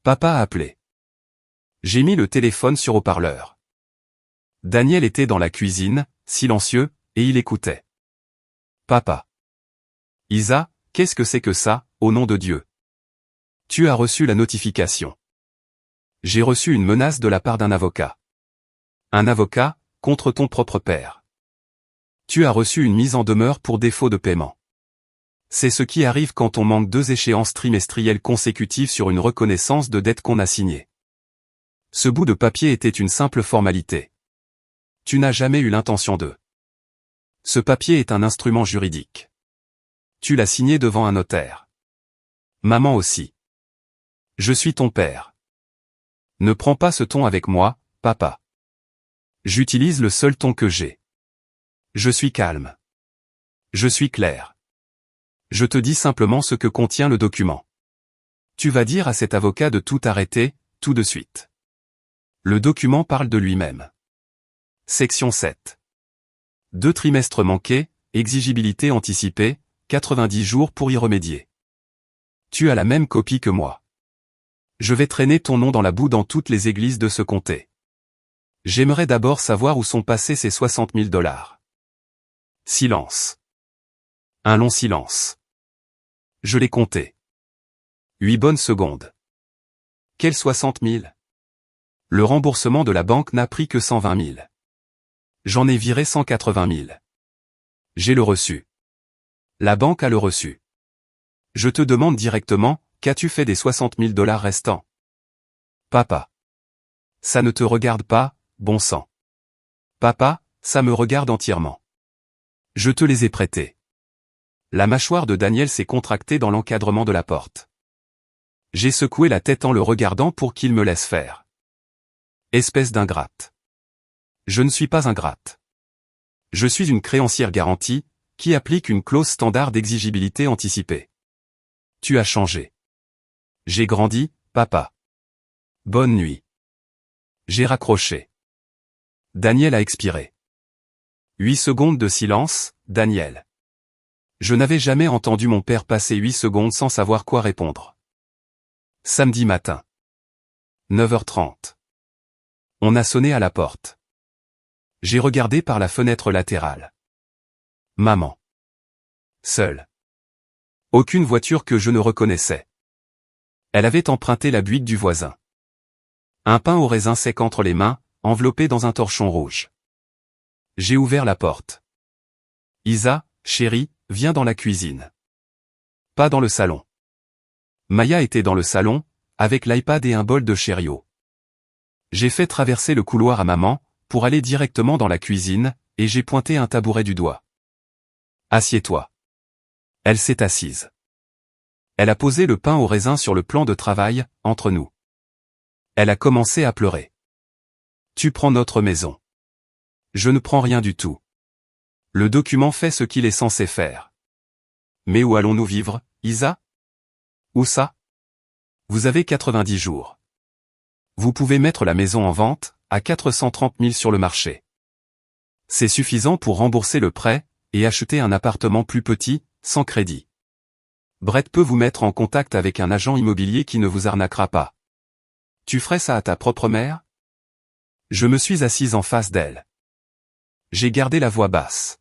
Papa a appelé. J'ai mis le téléphone sur haut-parleur. Daniel était dans la cuisine, silencieux, et il écoutait. Papa. Isa, qu'est-ce que c'est que ça, au nom de Dieu? Tu as reçu la notification. J'ai reçu une menace de la part d'un avocat. Un avocat, contre ton propre père. Tu as reçu une mise en demeure pour défaut de paiement. C'est ce qui arrive quand on manque 2 échéances trimestrielles consécutives sur une reconnaissance de dette qu'on a signée. Ce bout de papier était une simple formalité. Tu n'as jamais eu l'intention de. Ce papier est un instrument juridique. Tu l'as signé devant un notaire. Maman aussi. Je suis ton père. Ne prends pas ce ton avec moi, papa. J'utilise le seul ton que j'ai. Je suis calme. Je suis clair. Je te dis simplement ce que contient le document. Tu vas dire à cet avocat de tout arrêter, tout de suite. Le document parle de lui-même. Section 7. 2 trimestres manqués, exigibilité anticipée, 90 jours pour y remédier. Tu as la même copie que moi. Je vais traîner ton nom dans la boue dans toutes les églises de ce comté. J'aimerais d'abord savoir où sont passés ces 60 000 $. Silence. Un long silence. Je l'ai compté. 8 bonnes secondes. Quels 60 000? Le remboursement de la banque n'a pris que 120 000. J'en ai viré 180 000. J'ai le reçu. La banque a le reçu. Je te demande directement, qu'as-tu fait des 60 000 $ restants? Papa. Ça ne te regarde pas, bon sang. Papa, ça me regarde entièrement. Je te les ai prêtés. La mâchoire de Daniel s'est contractée dans l'encadrement de la porte. J'ai secoué la tête en le regardant pour qu'il me laisse faire. Espèce d'ingrate. Je ne suis pas ingrate. Je suis une créancière garantie, qui applique une clause standard d'exigibilité anticipée. Tu as changé. J'ai grandi, papa. Bonne nuit. J'ai raccroché. Daniel a expiré. 8 secondes de silence, Daniel. Je n'avais jamais entendu mon père passer 8 secondes sans savoir quoi répondre. Samedi matin. 9h30. On a sonné à la porte. J'ai regardé par la fenêtre latérale. Maman. Seule. Aucune voiture que je ne reconnaissais. Elle avait emprunté la buick du voisin. Un pain au raisin sec entre les mains, enveloppé dans un torchon rouge. J'ai ouvert la porte. Isa, chérie, viens dans la cuisine. Pas dans le salon. Maya était dans le salon, avec l'iPad et un bol de Cheerios. J'ai fait traverser le couloir à maman, pour aller directement dans la cuisine, et j'ai pointé un tabouret du doigt. Assieds-toi. Elle s'est assise. Elle a posé le pain au raisin sur le plan de travail, entre nous. Elle a commencé à pleurer. Tu prends notre maison. Je ne prends rien du tout. Le document fait ce qu'il est censé faire. Mais où allons-nous vivre, Isa? Où ça? Vous avez 90 jours. Vous pouvez mettre la maison en vente, à 430 000 sur le marché. C'est suffisant pour rembourser le prêt, et acheter un appartement plus petit, sans crédit. Brett peut vous mettre en contact avec un agent immobilier qui ne vous arnaquera pas. Tu ferais ça à ta propre mère? Je me suis assise en face d'elle. J'ai gardé la voix basse.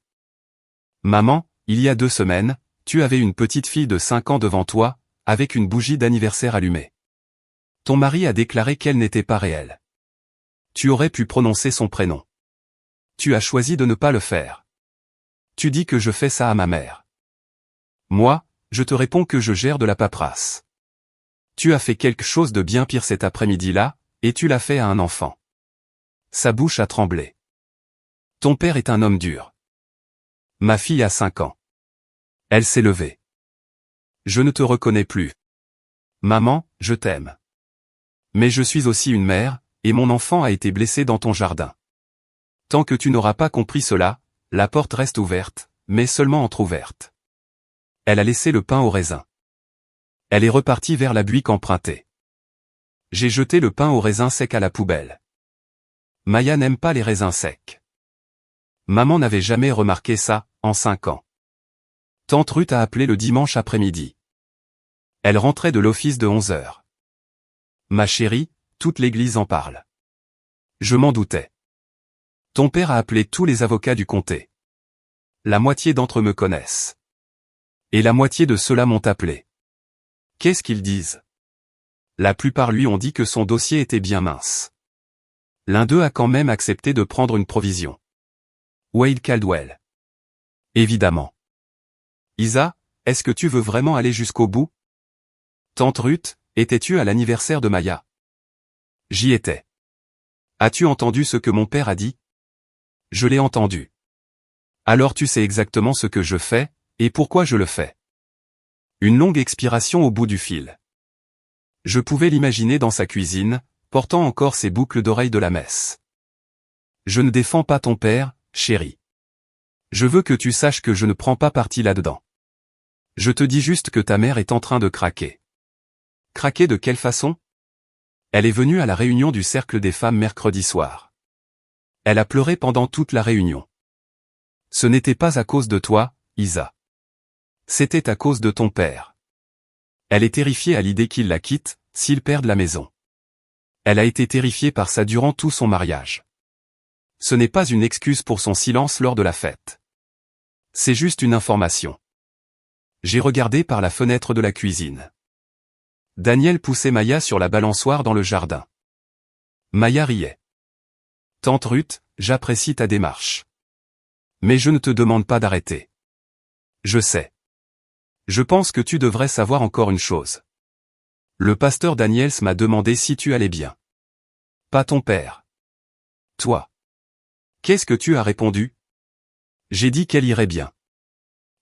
Maman, il y a 2 semaines, tu avais une petite fille de 5 ans devant toi, avec une bougie d'anniversaire allumée. Ton mari a déclaré qu'elle n'était pas réelle. Tu aurais pu prononcer son prénom. Tu as choisi de ne pas le faire. Tu dis que je fais ça à ma mère. Moi, je te réponds que je gère de la paperasse. Tu as fait quelque chose de bien pire cet après-midi-là, et tu l'as fait à un enfant. Sa bouche a tremblé. Ton père est un homme dur. Ma fille a 5 ans. Elle s'est levée. Je ne te reconnais plus. Maman, je t'aime. Mais je suis aussi une mère, et mon enfant a été blessé dans ton jardin. Tant que tu n'auras pas compris cela, la porte reste ouverte, mais seulement entr'ouverte. Elle a laissé le pain au raisin. Elle est repartie vers la buick empruntée. J'ai jeté le pain au raisin sec à la poubelle. Maya n'aime pas les raisins secs. Maman n'avait jamais remarqué ça, en 5 ans. Tante Ruth a appelé le dimanche après-midi. Elle rentrait de l'office de 11h. Ma chérie, toute l'église en parle. Je m'en doutais. Ton père a appelé tous les avocats du comté. La moitié d'entre eux me connaissent. Et la moitié de ceux-là m'ont appelé. Qu'est-ce qu'ils disent? La plupart lui ont dit que son dossier était bien mince. L'un d'eux a quand même accepté de prendre une provision. Wade Caldwell. Évidemment. Isa, est-ce que tu veux vraiment aller jusqu'au bout? Tante Ruth, étais-tu à l'anniversaire de Maya? J'y étais. As-tu entendu ce que mon père a dit? Je l'ai entendu. Alors tu sais exactement ce que je fais, et pourquoi je le fais. Une longue expiration au bout du fil. Je pouvais l'imaginer dans sa cuisine, portant encore ses boucles d'oreilles de la messe. Je ne défends pas ton père, chérie. Je veux que tu saches que je ne prends pas parti là-dedans. Je te dis juste que ta mère est en train de craquer. Craquer de quelle façon? Elle est venue à la réunion du cercle des femmes mercredi soir. Elle a pleuré pendant toute la réunion. Ce n'était pas à cause de toi, Isa. C'était à cause de ton père. Elle est terrifiée à l'idée qu'il la quitte, s'il perd la maison. Elle a été terrifiée par ça durant tout son mariage. Ce n'est pas une excuse pour son silence lors de la fête. C'est juste une information. J'ai regardé par la fenêtre de la cuisine. Daniel poussait Maya sur la balançoire dans le jardin. Maya riait. Tante Ruth, j'apprécie ta démarche. Mais je ne te demande pas d'arrêter. Je sais. Je pense que tu devrais savoir encore une chose. Le pasteur Daniels m'a demandé si tu allais bien. Pas ton père. Toi. Qu'est-ce que tu as répondu? J'ai dit qu'elle irait bien.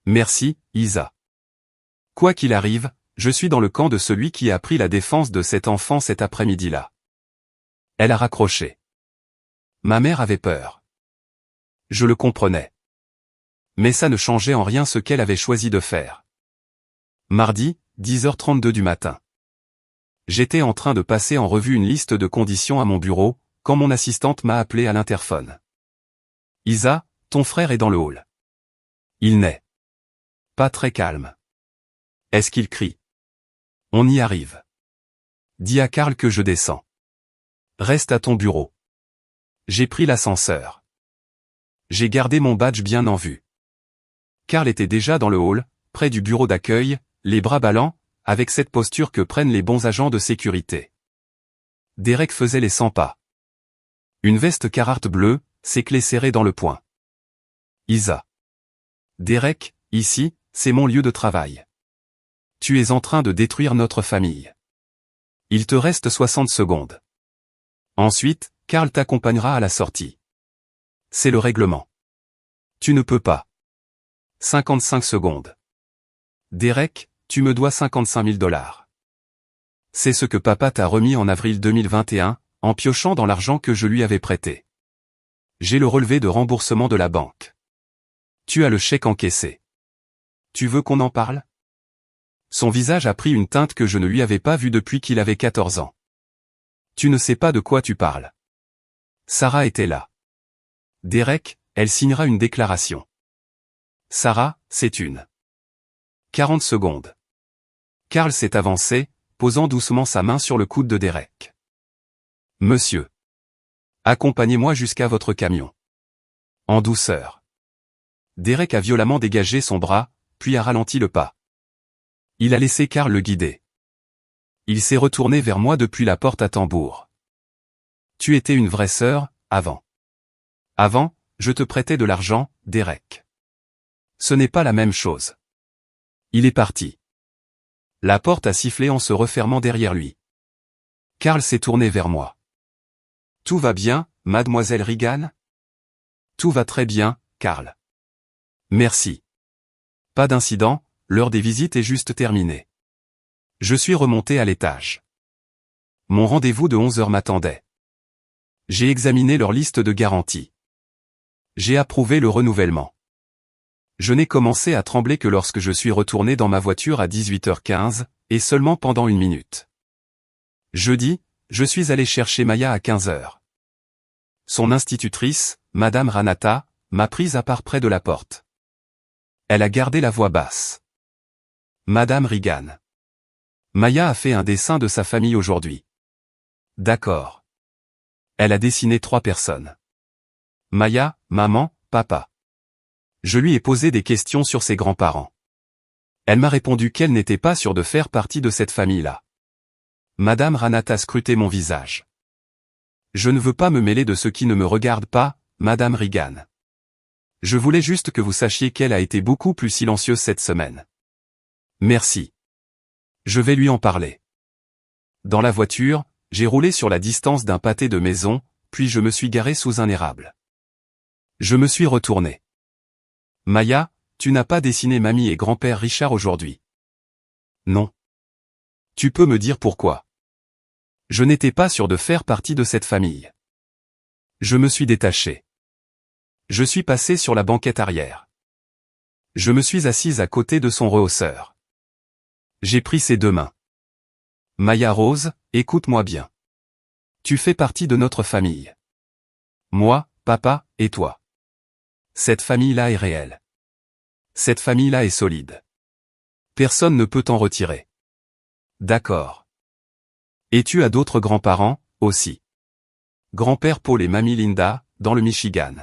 Merci, Isa. Quoi qu'il arrive, je suis dans le camp de celui qui a pris la défense de cet enfant cet après-midi-là. Elle a raccroché. Ma mère avait peur. Je le comprenais. Mais ça ne changeait en rien ce qu'elle avait choisi de faire. Mardi, 10h32 du matin. J'étais en train de passer en revue une liste de conditions à mon bureau, quand mon assistante m'a appelé à l'interphone. Isa, ton frère est dans le hall. Il n'est pas très calme. Est-ce qu'il crie? On y arrive. Dis à Karl que je descends. Reste à ton bureau. J'ai pris l'ascenseur. J'ai gardé mon badge bien en vue. Karl était déjà dans le hall, près du bureau d'accueil, les bras ballants, avec cette posture que prennent les bons agents de sécurité. Derek faisait les 100 pas. Une veste Carhartt bleue, ses clés serrées dans le poing. Isa. Derek, ici, c'est mon lieu de travail. Tu es en train de détruire notre famille. Il te reste 60 secondes. Ensuite, Karl t'accompagnera à la sortie. C'est le règlement. Tu ne peux pas. 55 secondes. Derek, tu me dois 55 000 $. C'est ce que papa t'a remis en avril 2021, en piochant dans l'argent que je lui avais prêté. J'ai le relevé de remboursement de la banque. Tu as le chèque encaissé. Tu veux qu'on en parle? Son visage a pris une teinte que je ne lui avais pas vue depuis qu'il avait 14 ans. Tu ne sais pas de quoi tu parles. Sarah était là. Derek, elle signera une déclaration. Sarah, c'est une. 40 secondes. Karl s'est avancé, posant doucement sa main sur le coude de Derek. Monsieur. Accompagnez-moi jusqu'à votre camion. En douceur. Derek a violemment dégagé son bras, puis a ralenti le pas. Il a laissé Karl le guider. Il s'est retourné vers moi depuis la porte à tambour. Tu étais une vraie sœur, avant. Avant, je te prêtais de l'argent, Derek. Ce n'est pas la même chose. Il est parti. La porte a sifflé en se refermant derrière lui. Karl s'est tourné vers moi. Tout va bien, mademoiselle Regan? Tout va très bien, Karl. Merci. Pas d'incident, l'heure des visites est juste terminée. Je suis remonté à l'étage. Mon rendez-vous de 11h m'attendait. J'ai examiné leur liste de garanties. J'ai approuvé le renouvellement. Je n'ai commencé à trembler que lorsque je suis retourné dans ma voiture à 18h15, et seulement pendant 1 minute. Jeudi, je suis allé chercher Maya à 15h. Son institutrice, Madame Ranata, m'a prise à part près de la porte. Elle a gardé la voix basse. Madame Regan. Maya a fait un dessin de sa famille aujourd'hui. D'accord. Elle a dessiné 3 personnes. Maya, maman, papa. Je lui ai posé des questions sur ses grands-parents. Elle m'a répondu qu'elle n'était pas sûre de faire partie de cette famille-là. Madame Ranata scrutait mon visage. Je ne veux pas me mêler de ce qui ne me regarde pas, Madame Regan. Je voulais juste que vous sachiez qu'elle a été beaucoup plus silencieuse cette semaine. Merci. Je vais lui en parler. Dans la voiture, j'ai roulé sur la distance d'un pâté de maison, puis je me suis garé sous un érable. Je me suis retourné. Maya, tu n'as pas dessiné mamie et grand-père Richard aujourd'hui. Non. Tu peux me dire pourquoi? Je n'étais pas sûr de faire partie de cette famille. Je me suis détaché. Je suis passé sur la banquette arrière. Je me suis assise à côté de son rehausseur. J'ai pris ses 2 mains. Maya Rose, écoute-moi bien. Tu fais partie de notre famille. Moi, papa, et toi. Cette famille-là est réelle. Cette famille-là est solide. Personne ne peut t'en retirer. D'accord. Et tu as d'autres grands-parents, aussi. Grand-père Paul et mamie Linda, dans le Michigan.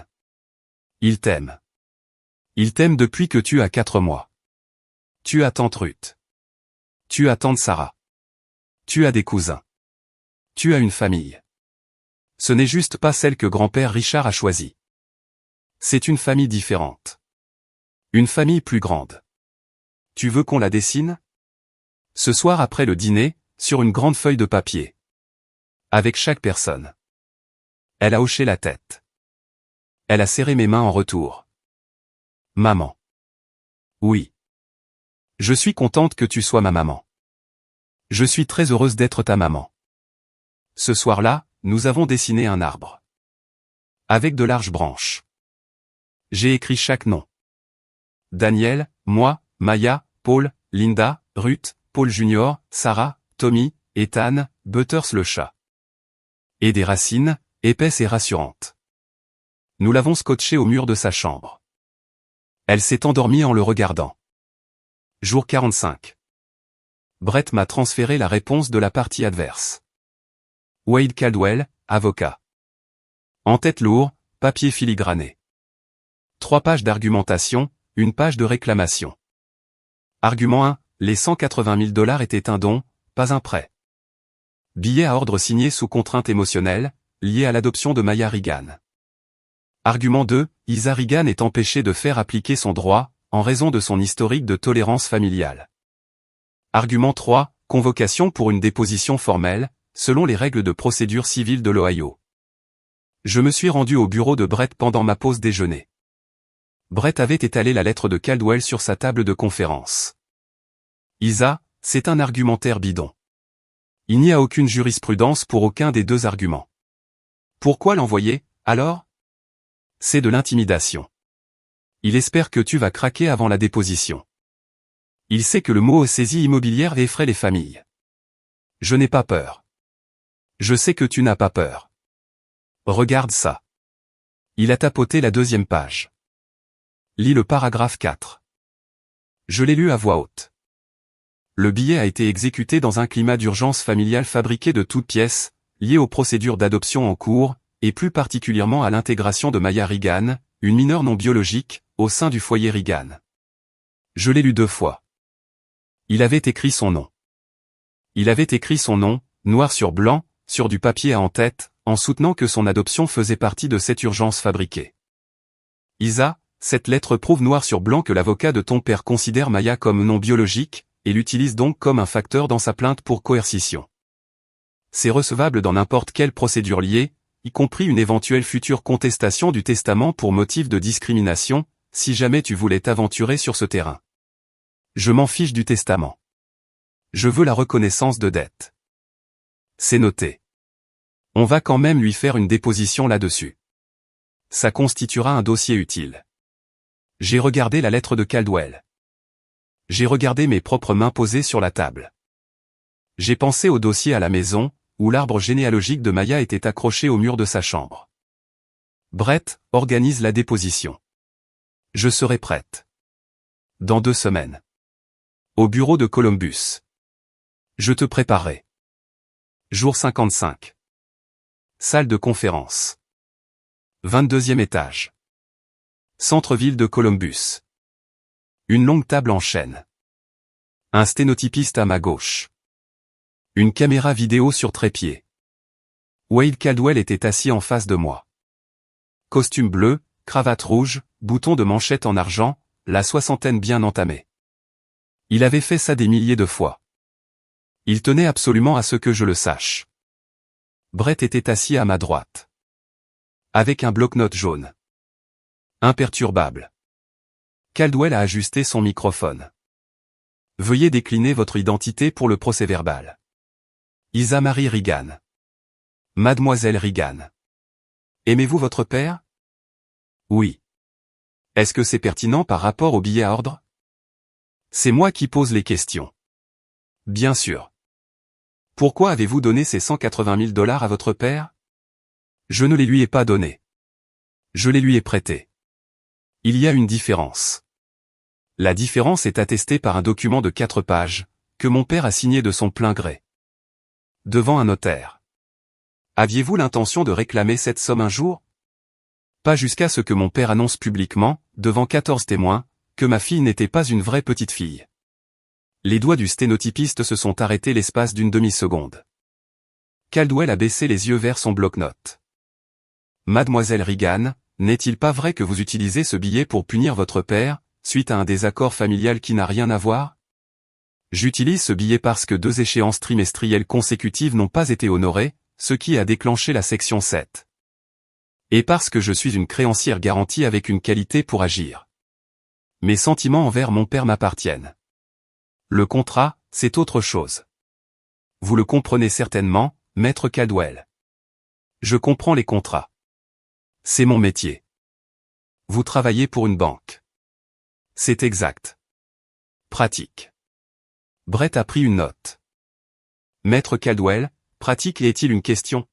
Ils t'aiment. Ils t'aiment depuis que tu as 4 mois. Tu as tante Ruth. Tu as tante Sarah. Tu as des cousins. Tu as une famille. Ce n'est juste pas celle que grand-père Richard a choisie. C'est une famille différente. Une famille plus grande. Tu veux qu'on la dessine? Ce soir après le dîner, sur une grande feuille de papier. Avec chaque personne. Elle a hoché la tête. Elle a serré mes mains en retour. Maman. Oui. Je suis contente que tu sois ma maman. Je suis très heureuse d'être ta maman. Ce soir-là, nous avons dessiné un arbre. Avec de larges branches. J'ai écrit chaque nom. Daniel, moi, Maya, Paul, Linda, Ruth, Paul Jr., Sarah, Tommy, Ethan, Butters le chat. Et des racines, épaisses et rassurantes. Nous l'avons scotché au mur de sa chambre. Elle s'est endormie en le regardant. Jour 45. Brett m'a transféré la réponse de la partie adverse. Wade Caldwell, avocat. En tête lourd, papier filigrané. 3 pages d'argumentation, 1 page de réclamation. Argument 1, les 180 000 $ étaient un don, pas un prêt. Billet à ordre signé sous contrainte émotionnelle, lié à l'adoption de Maya Regan. Argument 2, Isa Regan est empêchée de faire appliquer son droit, en raison de son historique de tolérance familiale. Argument 3, convocation pour une déposition formelle, selon les règles de procédure civile de l'Ohio. Je me suis rendu au bureau de Brett pendant ma pause déjeuner. Brett avait étalé la lettre de Caldwell sur sa table de conférence. Isa, c'est un argumentaire bidon. Il n'y a aucune jurisprudence pour aucun des 2 arguments. Pourquoi l'envoyer, alors? C'est de l'intimidation. Il espère que tu vas craquer avant la déposition. Il sait que le mot saisie immobilière effraie les familles. Je n'ai pas peur. Je sais que tu n'as pas peur. Regarde ça. Il a tapoté la 2e page. Lis le paragraphe 4. Je l'ai lu à voix haute. Le billet a été exécuté dans un climat d'urgence familiale fabriqué de toutes pièces, lié aux procédures d'adoption en cours, et plus particulièrement à l'intégration de Maya Regan, une mineure non biologique, au sein du foyer Regan. Je l'ai lu 2 fois. Il avait écrit son nom. Il avait écrit son nom, noir sur blanc, sur du papier à en-tête, en soutenant que son adoption faisait partie de cette urgence fabriquée. Isa, cette lettre prouve noir sur blanc que l'avocat de ton père considère Maya comme non biologique, et l'utilise donc comme un facteur dans sa plainte pour coercition. C'est recevable dans n'importe quelle procédure liée, y compris une éventuelle future contestation du testament pour motif de discrimination, si jamais tu voulais t'aventurer sur ce terrain. Je m'en fiche du testament. Je veux la reconnaissance de dette. C'est noté. On va quand même lui faire une déposition là-dessus. Ça constituera un dossier utile. J'ai regardé la lettre de Caldwell. J'ai regardé mes propres mains posées sur la table. J'ai pensé au dossier à la maison, où l'arbre généalogique de Maya était accroché au mur de sa chambre. Brett, organise la déposition. Je serai prête. Dans 2 semaines. Au bureau de Columbus. Je te préparerai. Jour 55. Salle de conférence. 22e étage. Centre-ville de Columbus. Une longue table en chêne. Un sténotypiste à ma gauche. Une caméra vidéo sur trépied. Wade Caldwell était assis en face de moi. Costume bleu, cravate rouge, bouton de manchette en argent, la soixantaine bien entamée. Il avait fait ça des milliers de fois. Il tenait absolument à ce que je le sache. Brett était assis à ma droite. Avec un bloc-notes jaune. Imperturbable. Caldwell a ajusté son microphone. Veuillez décliner votre identité pour le procès-verbal. Isa Marie Regan. Mademoiselle Regan. Aimez-vous votre père? Oui. Est-ce que c'est pertinent par rapport au billet à ordre? C'est moi qui pose les questions. Bien sûr. Pourquoi avez-vous donné ces 180 000 $ à votre père? Je ne les lui ai pas donnés. Je les lui ai prêtés. Il y a une différence. La différence est attestée par un document de 4 pages, que mon père a signé de son plein gré. Devant un notaire. Aviez-vous l'intention de réclamer cette somme un jour? Pas jusqu'à ce que mon père annonce publiquement, devant 14 témoins, que ma fille n'était pas une vraie petite fille. Les doigts du sténotypiste se sont arrêtés l'espace d'une demi-seconde. Caldwell a baissé les yeux vers son bloc-notes. Mademoiselle Regan, n'est-il pas vrai que vous utilisez ce billet pour punir votre père, suite à un désaccord familial qui n'a rien à voir? J'utilise ce billet parce que 2 échéances trimestrielles consécutives n'ont pas été honorées, ce qui a déclenché la section 7. Et parce que je suis une créancière garantie avec une qualité pour agir. Mes sentiments envers mon père m'appartiennent. Le contrat, c'est autre chose. Vous le comprenez certainement, maître Caldwell. Je comprends les contrats. C'est mon métier. Vous travaillez pour une banque. C'est exact. Pratique. Brett a pris une note. Maître Caldwell, pratique est-il une question?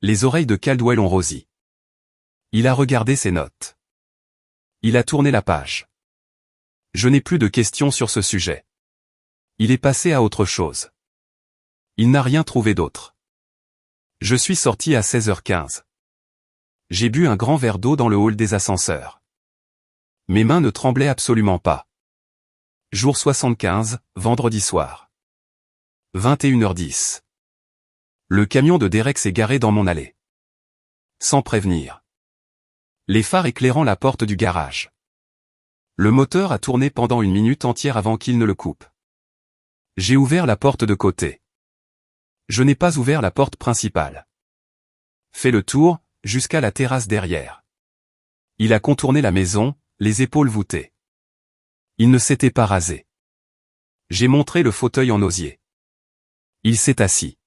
Les oreilles de Caldwell ont rosi. Il a regardé ses notes. Il a tourné la page. Je n'ai plus de questions sur ce sujet. Il est passé à autre chose. Il n'a rien trouvé d'autre. Je suis sorti à 16h15. J'ai bu un grand verre d'eau dans le hall des ascenseurs. Mes mains ne tremblaient absolument pas. Jour 75, vendredi soir. 21h10. Le camion de Derek s'est garé dans mon allée. Sans prévenir. Les phares éclairant la porte du garage. Le moteur a tourné pendant une minute entière avant qu'il ne le coupe. J'ai ouvert la porte de côté. Je n'ai pas ouvert la porte principale. Fait le tour, jusqu'à la terrasse derrière. Il a contourné la maison, les épaules voûtées. Il ne s'était pas rasé. J'ai montré le fauteuil en osier. Il s'est assis.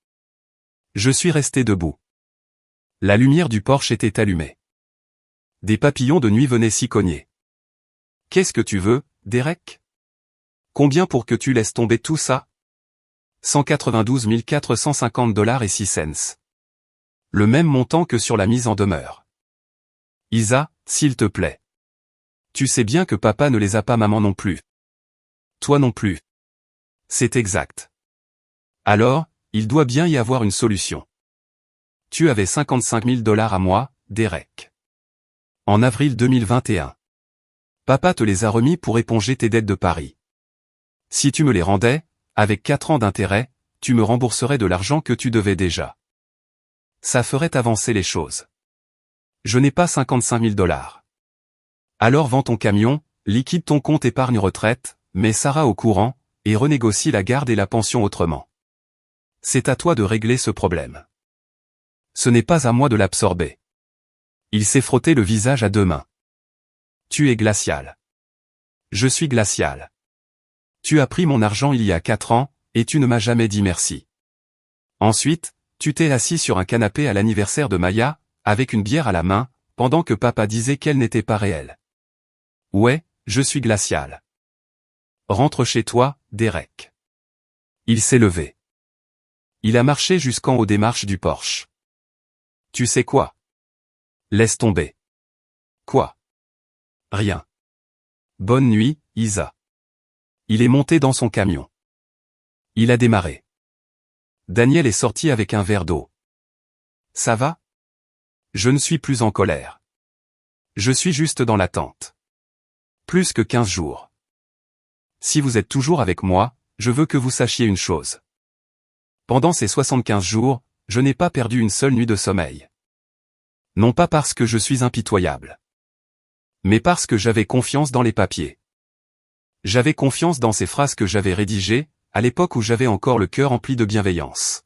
Je suis resté debout. La lumière du porche était allumée. Des papillons de nuit venaient s'y cogner. Qu'est-ce que tu veux, Derek? Combien pour que tu laisses tomber tout ça? 192 450 $ et 6 cents. Le même montant que sur la mise en demeure. Isa, s'il te plaît. Tu sais bien que papa ne les a pas, maman non plus. Toi non plus. C'est exact. Alors, il doit bien y avoir une solution. Tu avais 55 000 $ à moi, Derek. En avril 2021. Papa te les a remis pour éponger tes dettes de Paris. Si tu me les rendais, avec 4 ans d'intérêt, tu me rembourserais de l'argent que tu devais déjà. Ça ferait avancer les choses. Je n'ai pas 55 000 $. Alors vends ton camion, liquide ton compte épargne retraite, mets Sarah au courant, et renégocie la garde et la pension autrement. C'est à toi de régler ce problème. Ce n'est pas à moi de l'absorber. Il s'est frotté le visage à deux mains. Tu es glacial. Je suis glacial. Tu as pris mon argent il y a 4 ans, et tu ne m'as jamais dit merci. Ensuite, tu t'es assis sur un canapé à l'anniversaire de Maya, avec une bière à la main, pendant que papa disait qu'elle n'était pas réelle. Ouais, je suis glacial. Rentre chez toi, Derek. Il s'est levé. Il a marché jusqu'en haut des marches du porche. Tu sais quoi? Laisse tomber. Quoi? Rien. Bonne nuit, Isa. Il est monté dans son camion. Il a démarré. Daniel est sorti avec un verre d'eau. Ça va? Je ne suis plus en colère. Je suis juste dans l'attente. Plus que 15 jours. Si vous êtes toujours avec moi, je veux que vous sachiez une chose. Pendant ces 75 jours, je n'ai pas perdu une seule nuit de sommeil. Non pas parce que je suis impitoyable. Mais parce que j'avais confiance dans les papiers. J'avais confiance dans ces phrases que j'avais rédigées, à l'époque où j'avais encore le cœur empli de bienveillance.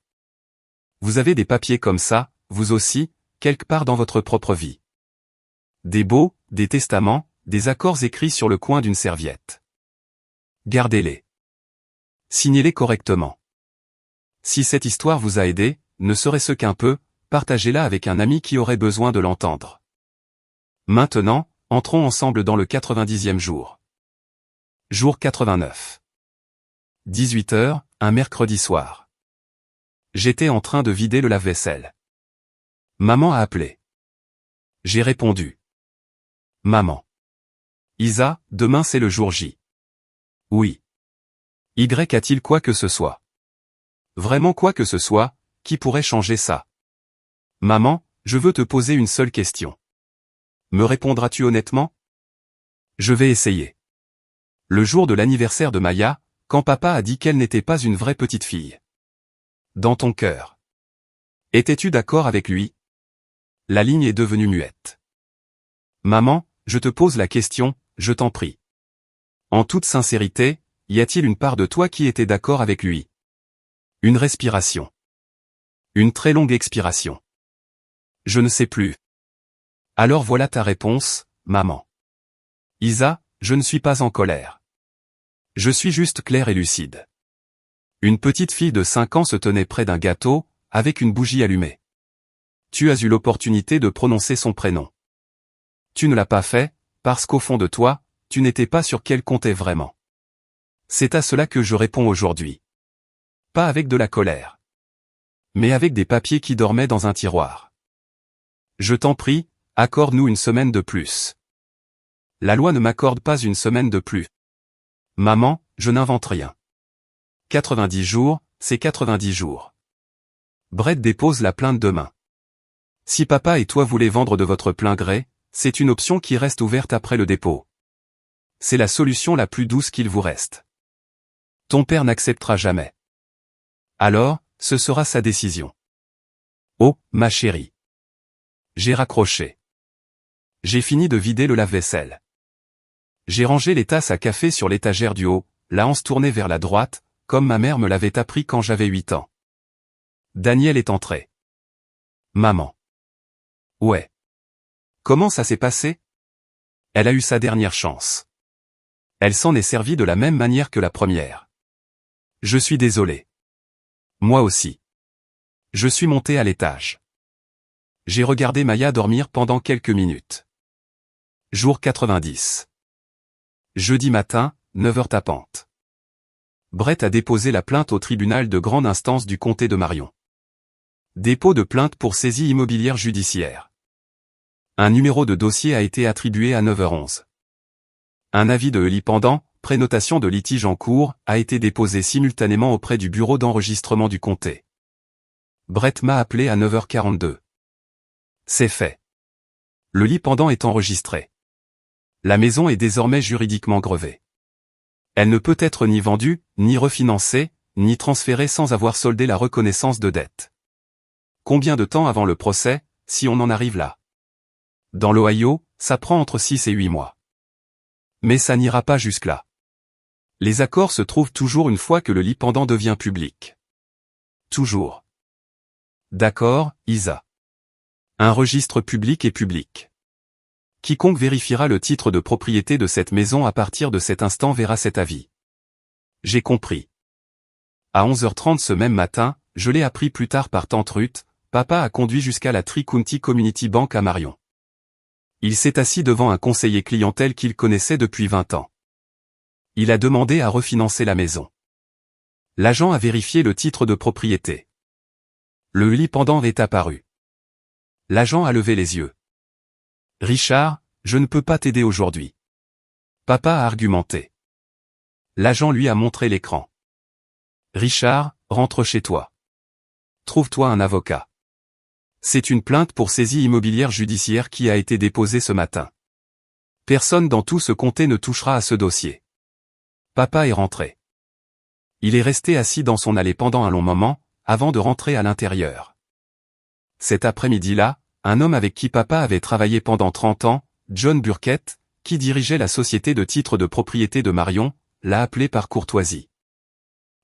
Vous avez des papiers comme ça, vous aussi, quelque part dans votre propre vie. Des baux, des testaments, des accords écrits sur le coin d'une serviette. Gardez-les. Signez-les correctement. Si cette histoire vous a aidé, ne serait-ce qu'un peu, partagez-la avec un ami qui aurait besoin de l'entendre. Maintenant, entrons ensemble dans le 90e jour. Jour 89. 18h, un mercredi soir. J'étais en train de vider le lave-vaisselle. Maman a appelé. J'ai répondu. Maman. Isa, demain c'est le jour J. Oui. Y a-t-il quoi que ce soit? Vraiment quoi que ce soit, qui pourrait changer ça? Maman, je veux te poser une seule question. Me répondras-tu honnêtement? Je vais essayer. Le jour de l'anniversaire de Maya, quand papa a dit qu'elle n'était pas une vraie petite fille. Dans ton cœur. Étais-tu d'accord avec lui? La ligne est devenue muette. Maman, je te pose la question, je t'en prie. En toute sincérité, y a-t-il une part de toi qui était d'accord avec lui? Une respiration. Une très longue expiration. Je ne sais plus. Alors voilà ta réponse, maman. Isa, je ne suis pas en colère. Je suis juste claire et lucide. Une petite fille de 5 ans se tenait près d'un gâteau, avec une bougie allumée. Tu as eu l'opportunité de prononcer son prénom. Tu ne l'as pas fait, parce qu'au fond de toi, tu n'étais pas sur quel comptait vraiment. C'est à cela que je réponds aujourd'hui. Pas avec de la colère. Mais avec des papiers qui dormaient dans un tiroir. Je t'en prie, accorde-nous une semaine de plus. La loi ne m'accorde pas une semaine de plus. Maman, je n'invente rien. 90 jours, c'est 90 jours. Brett dépose la plainte demain. Si papa et toi voulez vendre de votre plein gré, c'est une option qui reste ouverte après le dépôt. C'est la solution la plus douce qu'il vous reste. Ton père n'acceptera jamais. Alors, ce sera sa décision. Oh, ma chérie. J'ai raccroché. J'ai fini de vider le lave-vaisselle. J'ai rangé les tasses à café sur l'étagère du haut, la hanse tournée vers la droite, comme ma mère me l'avait appris quand j'avais 8 ans. Daniel est entré. Maman. Ouais. Comment ça s'est passé? Elle a eu sa dernière chance. Elle s'en est servie de la même manière que la première. Je suis désolé. Moi aussi. Je suis monté à l'étage. J'ai regardé Maya dormir pendant quelques minutes. Jour 90. Jeudi matin, 9h tapante. Brett a déposé la plainte au tribunal de grande instance du comté de Marion. Dépôt de plainte pour saisie immobilière judiciaire. Un numéro de dossier a été attribué à 9h11. Un avis de ELI pendant, prénotation de litige en cours, a été déposé simultanément auprès du bureau d'enregistrement du comté. Brett m'a appelé à 9h42. C'est fait. Le lit pendant est enregistré. La maison est désormais juridiquement grevée. Elle ne peut être ni vendue, ni refinancée, ni transférée sans avoir soldé la reconnaissance de dette. Combien de temps avant le procès, si on en arrive là? Dans l'Ohio, ça prend entre 6 et 8 mois. Mais ça n'ira pas jusque-là. Les accords se trouvent toujours une fois que le lit pendant devient public. Toujours. D'accord, Isa. Un registre public est public. Quiconque vérifiera le titre de propriété de cette maison à partir de cet instant verra cet avis. J'ai compris. À 11h30 ce même matin, je l'ai appris plus tard par tante Ruth, papa a conduit jusqu'à la Tri-County Community Bank à Marion. Il s'est assis devant un conseiller clientèle qu'il connaissait depuis 20 ans. Il a demandé à refinancer la maison. L'agent a vérifié le titre de propriété. Le lit pendant est apparu. L'agent a levé les yeux. Richard, je ne peux pas t'aider aujourd'hui. Papa a argumenté. L'agent lui a montré l'écran. Richard, rentre chez toi. Trouve-toi un avocat. C'est une plainte pour saisie immobilière judiciaire qui a été déposée ce matin. Personne dans tout ce comté ne touchera à ce dossier. Papa est rentré. Il est resté assis dans son allée pendant un long moment, avant de rentrer à l'intérieur. Cet après-midi-là, un homme avec qui papa avait travaillé pendant 30 ans, John Burkett, qui dirigeait la société de titres de propriété de Marion, l'a appelé par courtoisie.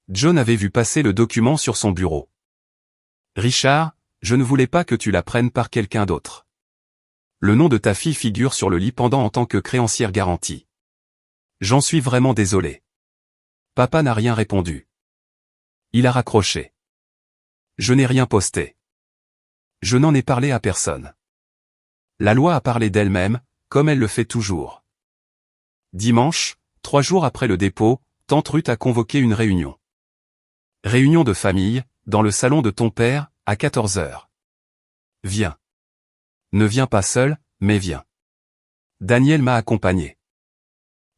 John avait vu passer le document sur son bureau. Richard, je ne voulais pas que tu la prennes par quelqu'un d'autre. Le nom de ta fille figure sur le lit pendant en tant que créancière garantie. J'en suis vraiment désolé. Papa n'a rien répondu. Il a raccroché. Je n'ai rien posté. Je n'en ai parlé à personne. La loi a parlé d'elle-même, comme elle le fait toujours. Dimanche, 3 jours après le dépôt, tante Ruth a convoqué une réunion. Réunion de famille, dans le salon de ton père, à 14h. Viens. Ne viens pas seul, mais viens. Daniel m'a accompagné.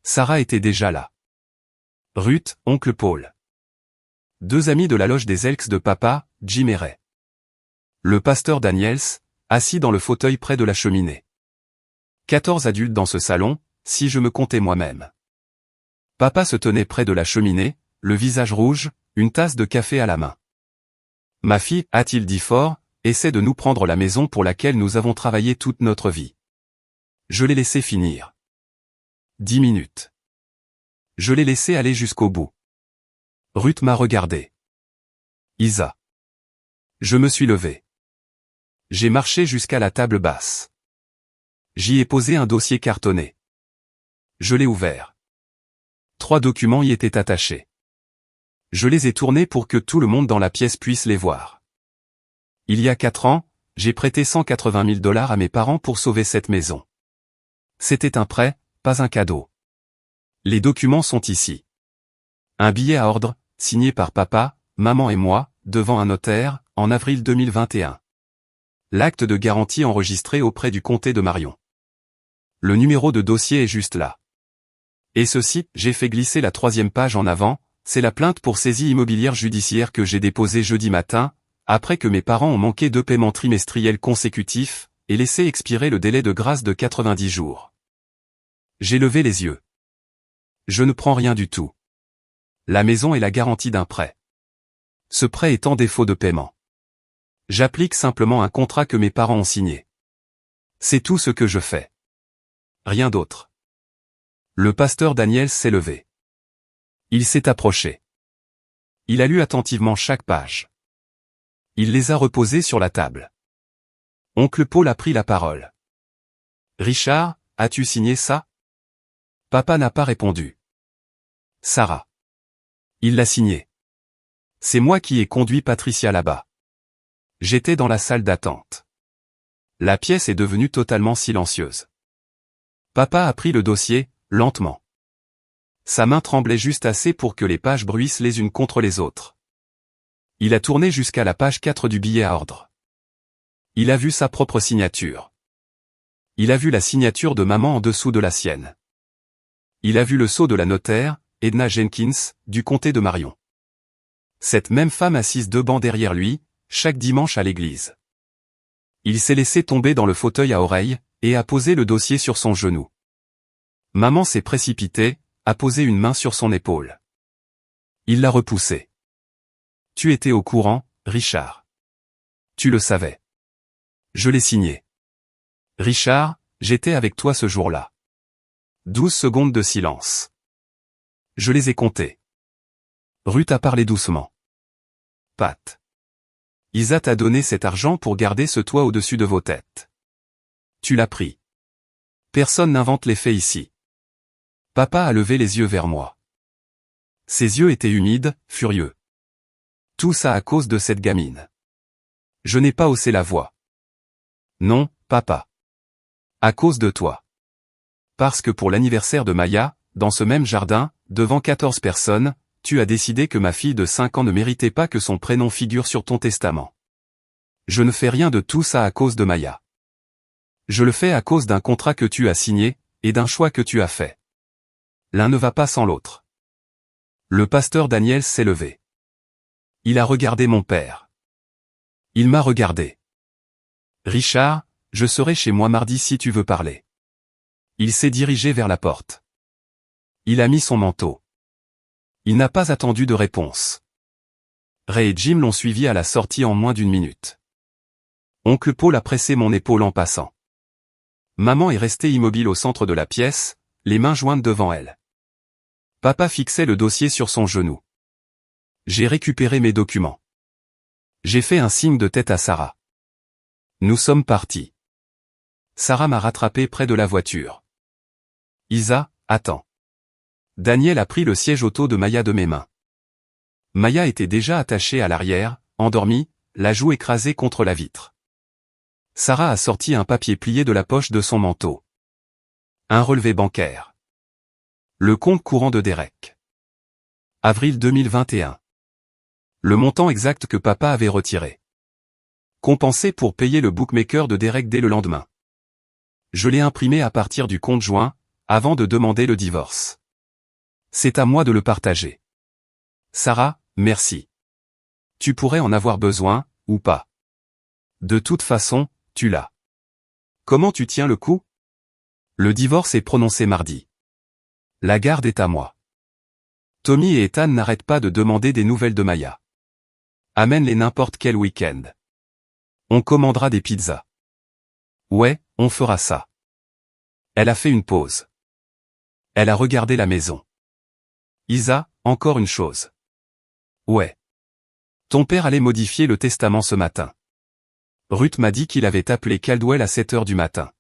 Sarah était déjà là. Ruth, oncle Paul. 2 amis de la loge des Elks de papa, Jim et Ray. Le pasteur Daniels, assis dans le fauteuil près de la cheminée. 14 adultes dans ce salon, si je me comptais moi-même. Papa se tenait près de la cheminée, le visage rouge, une tasse de café à la main. Ma fille, a-t-il dit fort, essaie de nous prendre la maison pour laquelle nous avons travaillé toute notre vie. Je l'ai laissé finir. 10 minutes. Je l'ai laissé aller jusqu'au bout. Ruth m'a regardé. Isa. Je me suis levé. J'ai marché jusqu'à la table basse. J'y ai posé un dossier cartonné. Je l'ai ouvert. 3 documents y étaient attachés. Je les ai tournés pour que tout le monde dans la pièce puisse les voir. Il y a 4 ans, j'ai prêté $180 000 à mes parents pour sauver cette maison. C'était un prêt, pas un cadeau. Les documents sont ici. Un billet à ordre, signé par papa, maman et moi, devant un notaire, en avril 2021. L'acte de garantie enregistré auprès du comté de Marion. Le numéro de dossier est juste là. Et ceci, j'ai fait glisser la 3e page en avant, c'est la plainte pour saisie immobilière judiciaire que j'ai déposée jeudi matin, après que mes parents ont manqué 2 paiements trimestriels consécutifs, et laissé expirer le délai de grâce de 90 jours. J'ai levé les yeux. Je ne prends rien du tout. La maison est la garantie d'un prêt. Ce prêt est en défaut de paiement. J'applique simplement un contrat que mes parents ont signé. C'est tout ce que je fais. Rien d'autre. Le pasteur Daniel s'est levé. Il s'est approché. Il a lu attentivement chaque page. Il les a reposées sur la table. Oncle Paul a pris la parole. Richard, as-tu signé ça? Papa n'a pas répondu. Sarah. Il l'a signé. C'est moi qui ai conduit Patricia là-bas. J'étais dans la salle d'attente. La pièce est devenue totalement silencieuse. Papa a pris le dossier, lentement. Sa main tremblait juste assez pour que les pages bruissent les unes contre les autres. Il a tourné jusqu'à la page 4 du billet à ordre. Il a vu sa propre signature. Il a vu la signature de maman en dessous de la sienne. Il a vu le sceau de la notaire, Edna Jenkins, du comté de Marion. Cette même femme assise 2 bancs derrière lui, chaque dimanche à l'église. Il s'est laissé tomber dans le fauteuil à oreilles, et a posé le dossier sur son genou. Maman s'est précipitée, a posé une main sur son épaule. Il l'a repoussée. Tu étais au courant, Richard. Tu le savais. Je l'ai signé. Richard, j'étais avec toi ce jour-là. 12 secondes de silence. Je les ai comptées. Ruth a parlé doucement. Pat. Isa t'a donné cet argent pour garder ce toit au-dessus de vos têtes. Tu l'as pris. Personne n'invente les faits ici. Papa a levé les yeux vers moi. Ses yeux étaient humides, furieux. Tout ça à cause de cette gamine. Je n'ai pas haussé la voix. Non, papa. À cause de toi. Parce que pour l'anniversaire de Maya, dans ce même jardin, devant 14 personnes, tu as décidé que ma fille de 5 ans ne méritait pas que son prénom figure sur ton testament. Je ne fais rien de tout ça à cause de Maya. Je le fais à cause d'un contrat que tu as signé, et d'un choix que tu as fait. L'un ne va pas sans l'autre. Le pasteur Daniel s'est levé. Il a regardé mon père. Il m'a regardé. Richard, je serai chez moi mardi si tu veux parler. Il s'est dirigé vers la porte. Il a mis son manteau. Il n'a pas attendu de réponse. Ray et Jim l'ont suivi à la sortie en moins d'1 minute. Oncle Paul a pressé mon épaule en passant. Maman est restée immobile au centre de la pièce, les mains jointes devant elle. Papa fixait le dossier sur son genou. J'ai récupéré mes documents. J'ai fait un signe de tête à Sarah. Nous sommes partis. Sarah m'a rattrapé près de la voiture. Isa, attends. Daniel a pris le siège auto de Maya de mes mains. Maya était déjà attachée à l'arrière, endormie, la joue écrasée contre la vitre. Sarah a sorti un papier plié de la poche de son manteau. Un relevé bancaire. Le compte courant de Derek. Avril 2021. Le montant exact que papa avait retiré. Compensé pour payer le bookmaker de Derek dès le lendemain. Je l'ai imprimé à partir du compte joint, avant de demander le divorce. C'est à moi de le partager. Sarah, merci. Tu pourrais en avoir besoin, ou pas. De toute façon, tu l'as. Comment tu tiens le coup? Le divorce est prononcé mardi. La garde est à moi. Tommy et Ethan n'arrêtent pas de demander des nouvelles de Maya. Amène-les n'importe quel week-end. On commandera des pizzas. Ouais, on fera ça. Elle a fait une pause. Elle a regardé la maison. Isa, encore une chose. Ouais. Ton père allait modifier le testament ce matin. Ruth m'a dit qu'il avait appelé Caldwell à 7 heures du matin.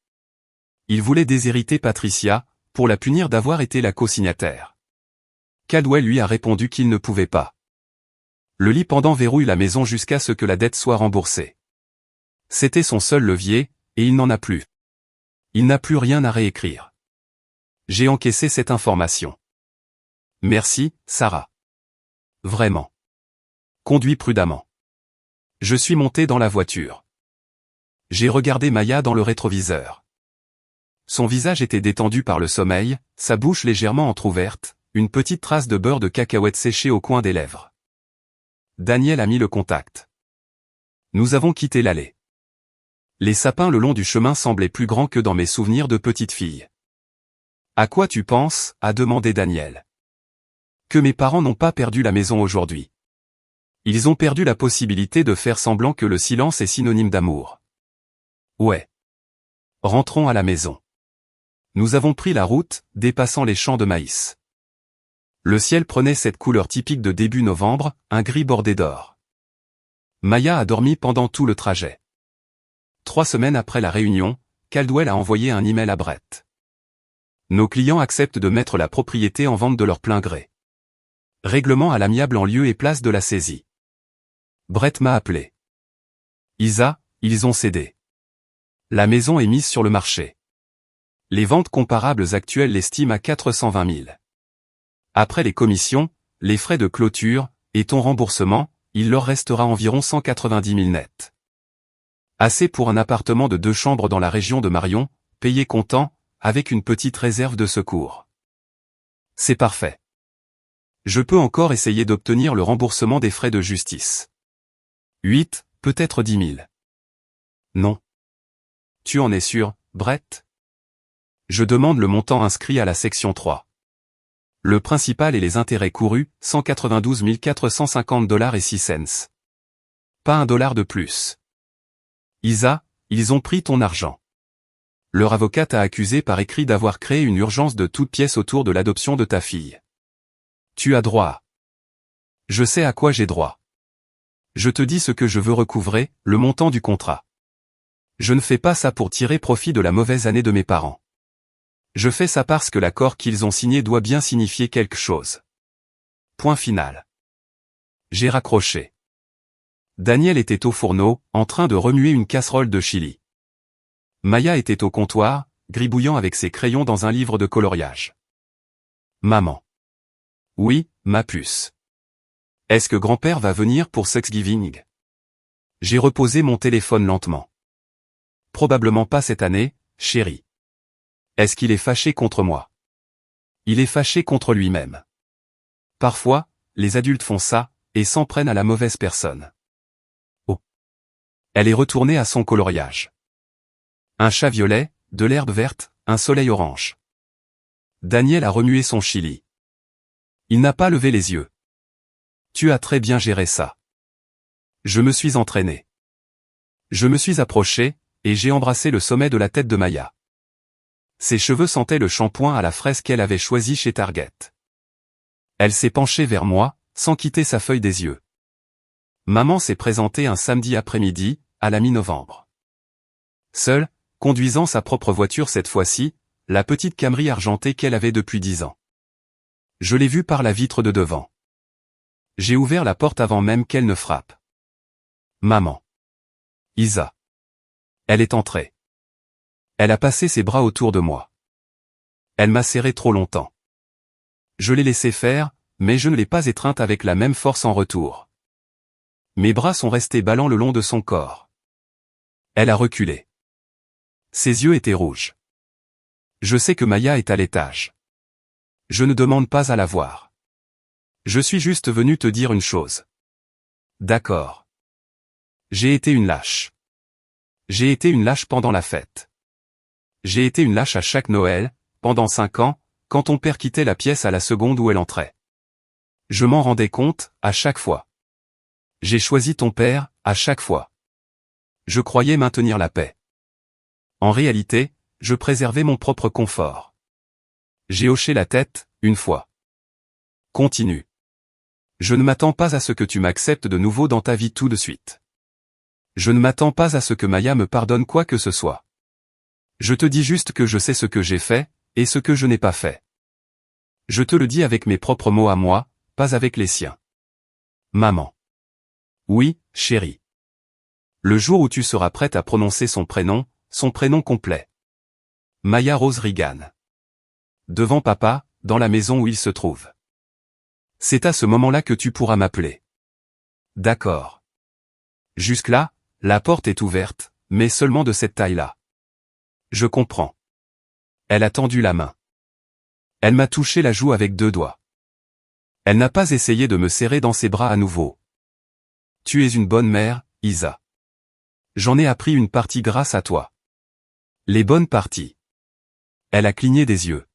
Il voulait déshériter Patricia, pour la punir d'avoir été la co-signataire. Caldwell lui a répondu qu'il ne pouvait pas. Le lit pendant verrouille la maison jusqu'à ce que la dette soit remboursée. C'était son seul levier, et il n'en a plus. Il n'a plus rien à réécrire. J'ai encaissé cette information. Merci, Sarah. Vraiment. Conduis prudemment. Je suis monté dans la voiture. J'ai regardé Maya dans le rétroviseur. Son visage était détendu par le sommeil, sa bouche légèrement entr'ouverte, une petite trace de beurre de cacahuète séché au coin des lèvres. Daniel a mis le contact. Nous avons quitté l'allée. Les sapins le long du chemin semblaient plus grands que dans mes souvenirs de petite fille. À quoi tu penses? A demandé Daniel. Que mes parents n'ont pas perdu la maison aujourd'hui. Ils ont perdu la possibilité de faire semblant que le silence est synonyme d'amour. Ouais. Rentrons à la maison. Nous avons pris la route, dépassant les champs de maïs. Le ciel prenait cette couleur typique de début novembre, un gris bordé d'or. Maya a dormi pendant tout le trajet. 3 semaines après la réunion, Caldwell a envoyé un email à Brett. Nos clients acceptent de mettre la propriété en vente de leur plein gré. Règlement à l'amiable en lieu et place de la saisie. Brett m'a appelé. Isa, ils ont cédé. La maison est mise sur le marché. Les ventes comparables actuelles l'estiment à 420 000. Après les commissions, les frais de clôture, et ton remboursement, il leur restera environ 190 000 nets. Assez pour un appartement de 2 chambres dans la région de Marion, payé comptant, avec une petite réserve de secours. C'est parfait. Je peux encore essayer d'obtenir le remboursement des frais de justice. 8, peut-être 10 000. Non. Tu en es sûr, Brett? Je demande le montant inscrit à la section 3. Le principal et les intérêts courus, 192 450 $ et 6 cents. Pas $1 de plus. Isa, ils ont pris ton argent. Leur avocat t'a accusé par écrit d'avoir créé une urgence de toutes pièces autour de l'adoption de ta fille. Tu as droit à. Je sais à quoi j'ai droit. Je te dis ce que je veux recouvrer, le montant du contrat. Je ne fais pas ça pour tirer profit de la mauvaise année de mes parents. Je fais ça parce que l'accord qu'ils ont signé doit bien signifier quelque chose. Point final. J'ai raccroché. Daniel était au fourneau, en train de remuer une casserole de chili. Maya était au comptoir, gribouillant avec ses crayons dans un livre de coloriage. Maman. Oui, ma puce. Est-ce que grand-père va venir pour Thanksgiving? J'ai reposé mon téléphone lentement. Probablement pas cette année, chérie. Est-ce qu'il est fâché contre moi? Il est fâché contre lui-même. Parfois, les adultes font ça, et s'en prennent à la mauvaise personne. Oh. Elle est retournée à son coloriage. Un chat violet, de l'herbe verte, un soleil orange. Daniel a remué son chili. Il n'a pas levé les yeux. Tu as très bien géré ça. Je me suis entraîné. Je me suis approché, et j'ai embrassé le sommet de la tête de Maya. Ses cheveux sentaient le shampoing à la fraise qu'elle avait choisi chez Target. Elle s'est penchée vers moi, sans quitter sa feuille des yeux. Maman s'est présentée un samedi après-midi, à la mi-novembre. Seule, conduisant sa propre voiture cette fois-ci, la petite Camry argentée qu'elle avait depuis 10 ans. Je l'ai vue par la vitre de devant. J'ai ouvert la porte avant même qu'elle ne frappe. Maman. Isa. Elle est entrée. Elle a passé ses bras autour de moi. Elle m'a serré trop longtemps. Je l'ai laissé faire, mais je ne l'ai pas étreinte avec la même force en retour. Mes bras sont restés ballants le long de son corps. Elle a reculé. Ses yeux étaient rouges. Je sais que Maya est à l'étage. Je ne demande pas à la voir. Je suis juste venu te dire une chose. D'accord. J'ai été une lâche. J'ai été une lâche pendant la fête. J'ai été une lâche à chaque Noël, pendant 5 ans, quand ton père quittait la pièce à la seconde où elle entrait. Je m'en rendais compte, à chaque fois. J'ai choisi ton père, à chaque fois. Je croyais maintenir la paix. En réalité, je préservais mon propre confort. J'ai hoché la tête, une fois. Continue. Je ne m'attends pas à ce que tu m'acceptes de nouveau dans ta vie tout de suite. Je ne m'attends pas à ce que Maya me pardonne quoi que ce soit. Je te dis juste que je sais ce que j'ai fait, et ce que je n'ai pas fait. Je te le dis avec mes propres mots à moi, pas avec les siens. Maman. Oui, chérie. Le jour où tu seras prête à prononcer son prénom complet. Maya Rose Reagan. Devant papa, dans la maison où il se trouve. C'est à ce moment-là que tu pourras m'appeler. D'accord. Jusque-là, la porte est ouverte, mais seulement de cette taille-là. Je comprends. Elle a tendu la main. Elle m'a touché la joue avec 2 doigts. Elle n'a pas essayé de me serrer dans ses bras à nouveau. Tu es une bonne mère, Isa. J'en ai appris une partie grâce à toi. Les bonnes parties. Elle a cligné des yeux.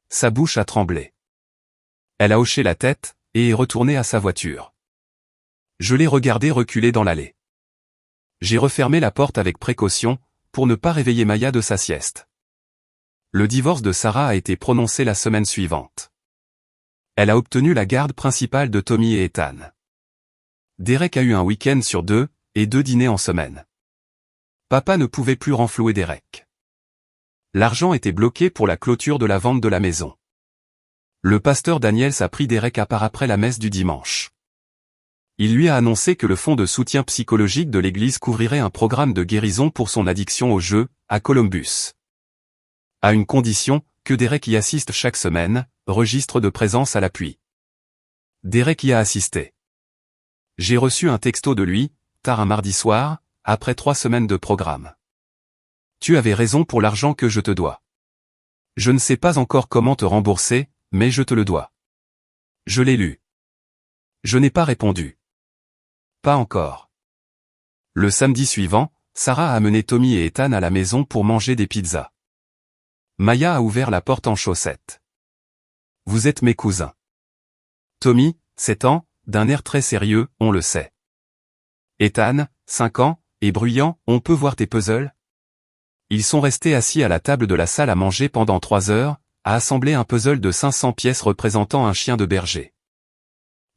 Sa bouche a tremblé. Elle a hoché la tête, et est retournée à sa voiture. Je l'ai regardée reculer dans l'allée. J'ai refermé la porte avec précaution, pour ne pas réveiller Maya de sa sieste. Le divorce de Sarah a été prononcé la semaine suivante. Elle a obtenu la garde principale de Tommy et Ethan. Derek a eu un week-end sur 2, et 2 dîners en semaine. Papa ne pouvait plus renflouer Derek. L'argent était bloqué pour la clôture de la vente de la maison. Le pasteur Daniels a pris Derek à part après la messe du dimanche. Il lui a annoncé que le fonds de soutien psychologique de l'église couvrirait un programme de guérison pour son addiction aux jeux, à Columbus. À une condition, que Derek y assiste chaque semaine, registre de présence à l'appui. Derek y a assisté. J'ai reçu un texto de lui, tard un mardi soir, après 3 semaines de programme. Tu avais raison pour l'argent que je te dois. Je ne sais pas encore comment te rembourser, mais je te le dois. Je l'ai lu. Je n'ai pas répondu. Pas encore. Le samedi suivant, Sarah a amené Tommy et Ethan à la maison pour manger des pizzas. Maya a ouvert la porte en chaussettes. Vous êtes mes cousins. Tommy, 7 ans, d'un air très sérieux, on le sait. Ethan, 5 ans, et bruyant, on peut voir tes puzzles? Ils sont restés assis à la table de la salle à manger pendant 3 heures, à assembler un puzzle de 500 pièces représentant un chien de berger.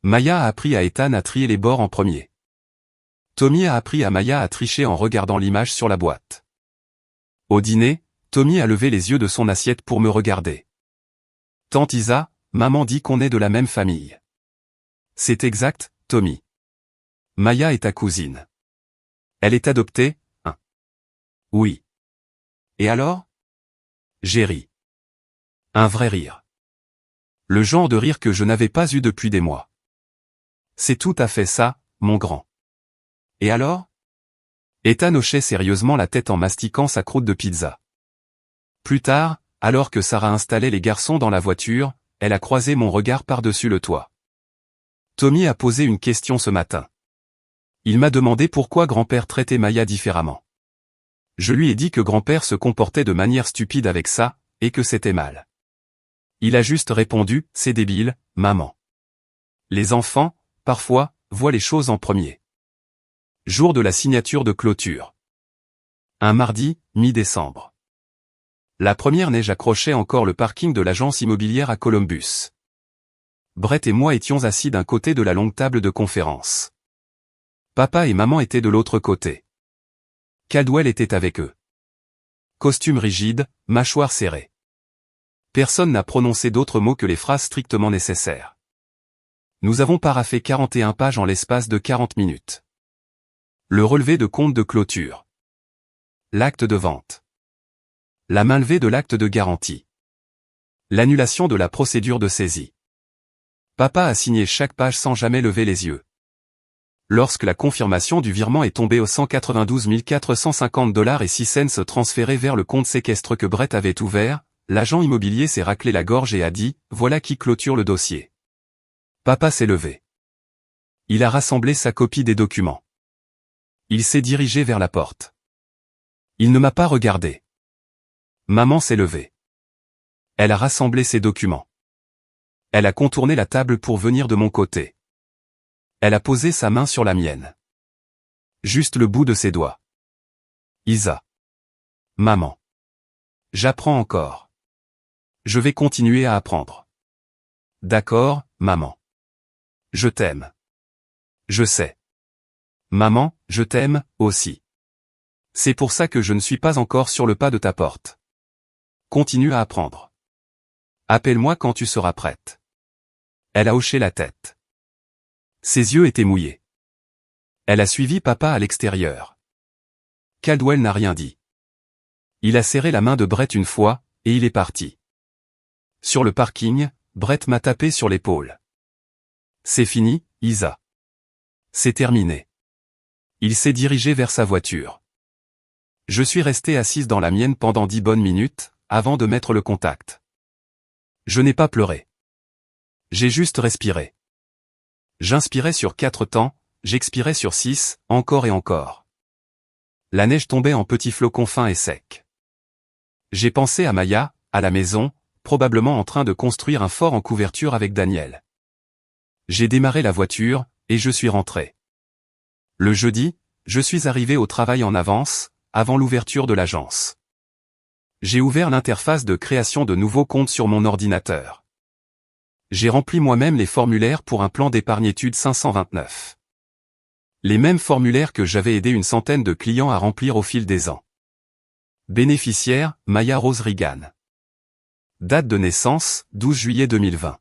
Maya a appris à Ethan à trier les bords en premier. Tommy a appris à Maya à tricher en regardant l'image sur la boîte. Au dîner, Tommy a levé les yeux de son assiette pour me regarder. Tante Isa, maman dit qu'on est de la même famille. C'est exact, Tommy. Maya est ta cousine. Elle est adoptée, hein? Oui. Et alors? J'ai ri. Un vrai rire. Le genre de rire que je n'avais pas eu depuis des mois. C'est tout à fait ça, mon grand. Et alors? Ethan hochait sérieusement la tête en mastiquant sa croûte de pizza. Plus tard, alors que Sarah installait les garçons dans la voiture, elle a croisé mon regard par-dessus le toit. Tommy a posé une question ce matin. Il m'a demandé pourquoi grand-père traitait Maya différemment. Je lui ai dit que grand-père se comportait de manière stupide avec ça, et que c'était mal. Il a juste répondu, c'est débile, maman. Les enfants, parfois, voient les choses en premier. Jour de la signature de clôture. Un mardi, mi-décembre. La première neige accrochait encore le parking de l'agence immobilière à Columbus. Brett et moi étions assis d'un côté de la longue table de conférence. Papa et maman étaient de l'autre côté. Caldwell était avec eux. Costume rigide, mâchoire serrée. Personne n'a prononcé d'autres mots que les phrases strictement nécessaires. Nous avons paraphé 41 pages en l'espace de 40 minutes. Le relevé de compte de clôture. L'acte de vente. La main levée de l'acte de garantie. L'annulation de la procédure de saisie. Papa a signé chaque page sans jamais lever les yeux. Lorsque la confirmation du virement est tombée aux 192 450 $ et 6 cents transférés vers le compte séquestre que Brett avait ouvert, l'agent immobilier s'est raclé la gorge et a dit, voilà qui clôture le dossier. Papa s'est levé. Il a rassemblé sa copie des documents. Il s'est dirigé vers la porte. Il ne m'a pas regardé. Maman s'est levée. Elle a rassemblé ses documents. Elle a contourné la table pour venir de mon côté. Elle a posé sa main sur la mienne. Juste le bout de ses doigts. Isa. Maman. J'apprends encore. Je vais continuer à apprendre. D'accord, maman. Je t'aime. Je sais. Maman, je t'aime, aussi. C'est pour ça que je ne suis pas encore sur le pas de ta porte. Continue à apprendre. Appelle-moi quand tu seras prête. Elle a hoché la tête. Ses yeux étaient mouillés. Elle a suivi papa à l'extérieur. Caldwell n'a rien dit. Il a serré la main de Brett une fois, et il est parti. Sur le parking, Brett m'a tapé sur l'épaule. C'est fini, Isa. C'est terminé. Il s'est dirigé vers sa voiture. Je suis resté assise dans la mienne pendant 10 bonnes minutes, avant de mettre le contact. Je n'ai pas pleuré. J'ai juste respiré. J'inspirais sur 4 temps, j'expirais sur 6, encore et encore. La neige tombait en petits flocons fins et secs. J'ai pensé à Maya, à la maison, probablement en train de construire un fort en couverture avec Daniel. J'ai démarré la voiture, et je suis rentré. Le jeudi, je suis arrivé au travail en avance, avant l'ouverture de l'agence. J'ai ouvert l'interface de création de nouveaux comptes sur mon ordinateur. J'ai rempli moi-même les formulaires pour un plan d'épargne études 529. Les mêmes formulaires que j'avais aidé une centaine de clients à remplir au fil des ans. Bénéficiaire, Maya Rose Regan. Date de naissance, 12 juillet 2020.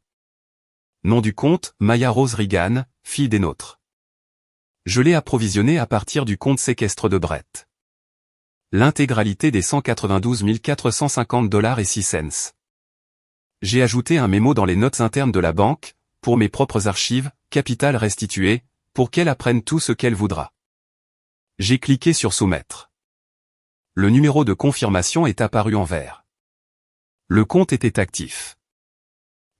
Nom du compte, Maya Rose Regan, fille des nôtres. Je l'ai approvisionné à partir du compte séquestre de Brett. L'intégralité des 192 450 $ et 6 cents. J'ai ajouté un mémo dans les notes internes de la banque, pour mes propres archives, capital restitué, pour qu'elle apprenne tout ce qu'elle voudra. J'ai cliqué sur soumettre. Le numéro de confirmation est apparu en vert. Le compte était actif.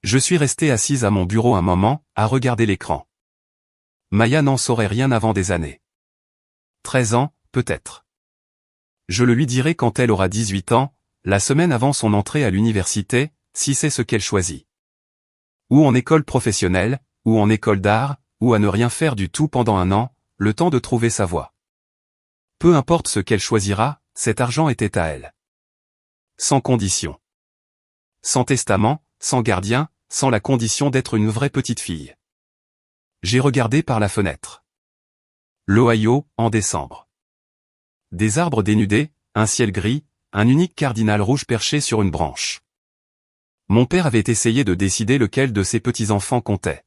Je suis resté assise à mon bureau un moment, à regarder l'écran. Maya n'en saurait rien avant des années. 13 ans, peut-être. Je le lui dirai quand elle aura 18 ans, la semaine avant son entrée à l'université, si c'est ce qu'elle choisit. Ou en école professionnelle, ou en école d'art, ou à ne rien faire du tout pendant un an, le temps de trouver sa voie. Peu importe ce qu'elle choisira, cet argent était à elle. Sans condition. Sans testament, sans gardien, sans la condition d'être une vraie petite fille. J'ai regardé par la fenêtre. L'Ohio, en décembre. Des arbres dénudés, un ciel gris, un unique cardinal rouge perché sur une branche. Mon père avait essayé de décider lequel de ses petits-enfants comptait.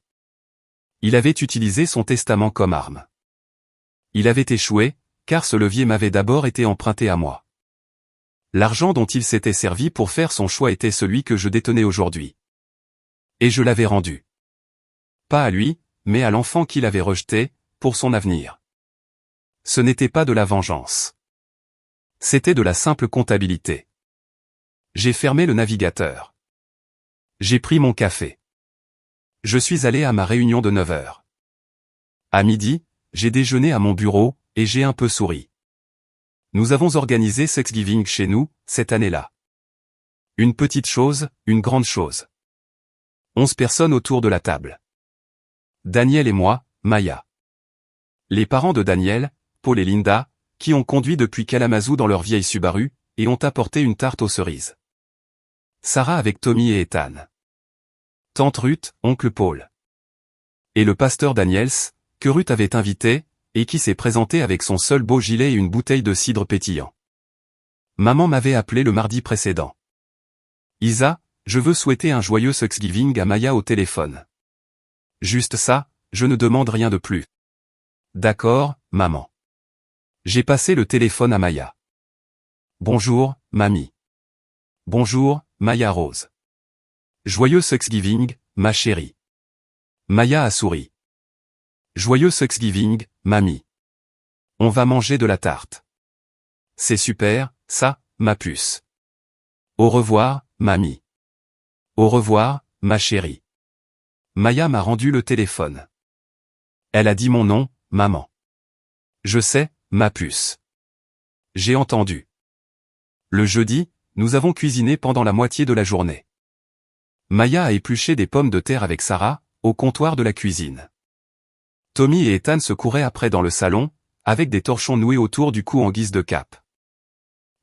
Il avait utilisé son testament comme arme. Il avait échoué, car ce levier m'avait d'abord été emprunté à moi. L'argent dont il s'était servi pour faire son choix était celui que je détenais aujourd'hui. Et je l'avais rendu. Pas à lui, mais à l'enfant qu'il avait rejeté, pour son avenir. Ce n'était pas de la vengeance. C'était de la simple comptabilité. J'ai fermé le navigateur. J'ai pris mon café. Je suis allé à ma réunion de 9 heures. À midi, j'ai déjeuné à mon bureau, et j'ai un peu souri. Nous avons organisé Thanksgiving chez nous, cette année-là. Une petite chose, une grande chose. 11 personnes autour de la table. Daniel et moi, Maya. Les parents de Daniel, Paul et Linda, qui ont conduit depuis Kalamazoo dans leur vieille Subaru, et ont apporté une tarte aux cerises. Sarah avec Tommy et Ethan. Tante Ruth, oncle Paul. Et le pasteur Daniels, que Ruth avait invité, et qui s'est présenté avec son seul beau gilet et une bouteille de cidre pétillant. Maman m'avait appelé le mardi précédent. Isa, je veux souhaiter un joyeux Thanksgiving à Maya au téléphone. Juste ça, je ne demande rien de plus. D'accord, maman. J'ai passé le téléphone à Maya. Bonjour, mamie. Bonjour, Maya Rose. Joyeux Thanksgiving, ma chérie. Maya a souri. Joyeux Thanksgiving, mamie. On va manger de la tarte. C'est super, ça, ma puce. Au revoir, mamie. Au revoir, ma chérie. Maya m'a rendu le téléphone. Elle a dit mon nom, maman. Je sais, ma puce. J'ai entendu. Le jeudi, nous avons cuisiné pendant la moitié de la journée. Maya a épluché des pommes de terre avec Sarah, au comptoir de la cuisine. Tommy et Ethan se couraient après dans le salon, avec des torchons noués autour du cou en guise de cape.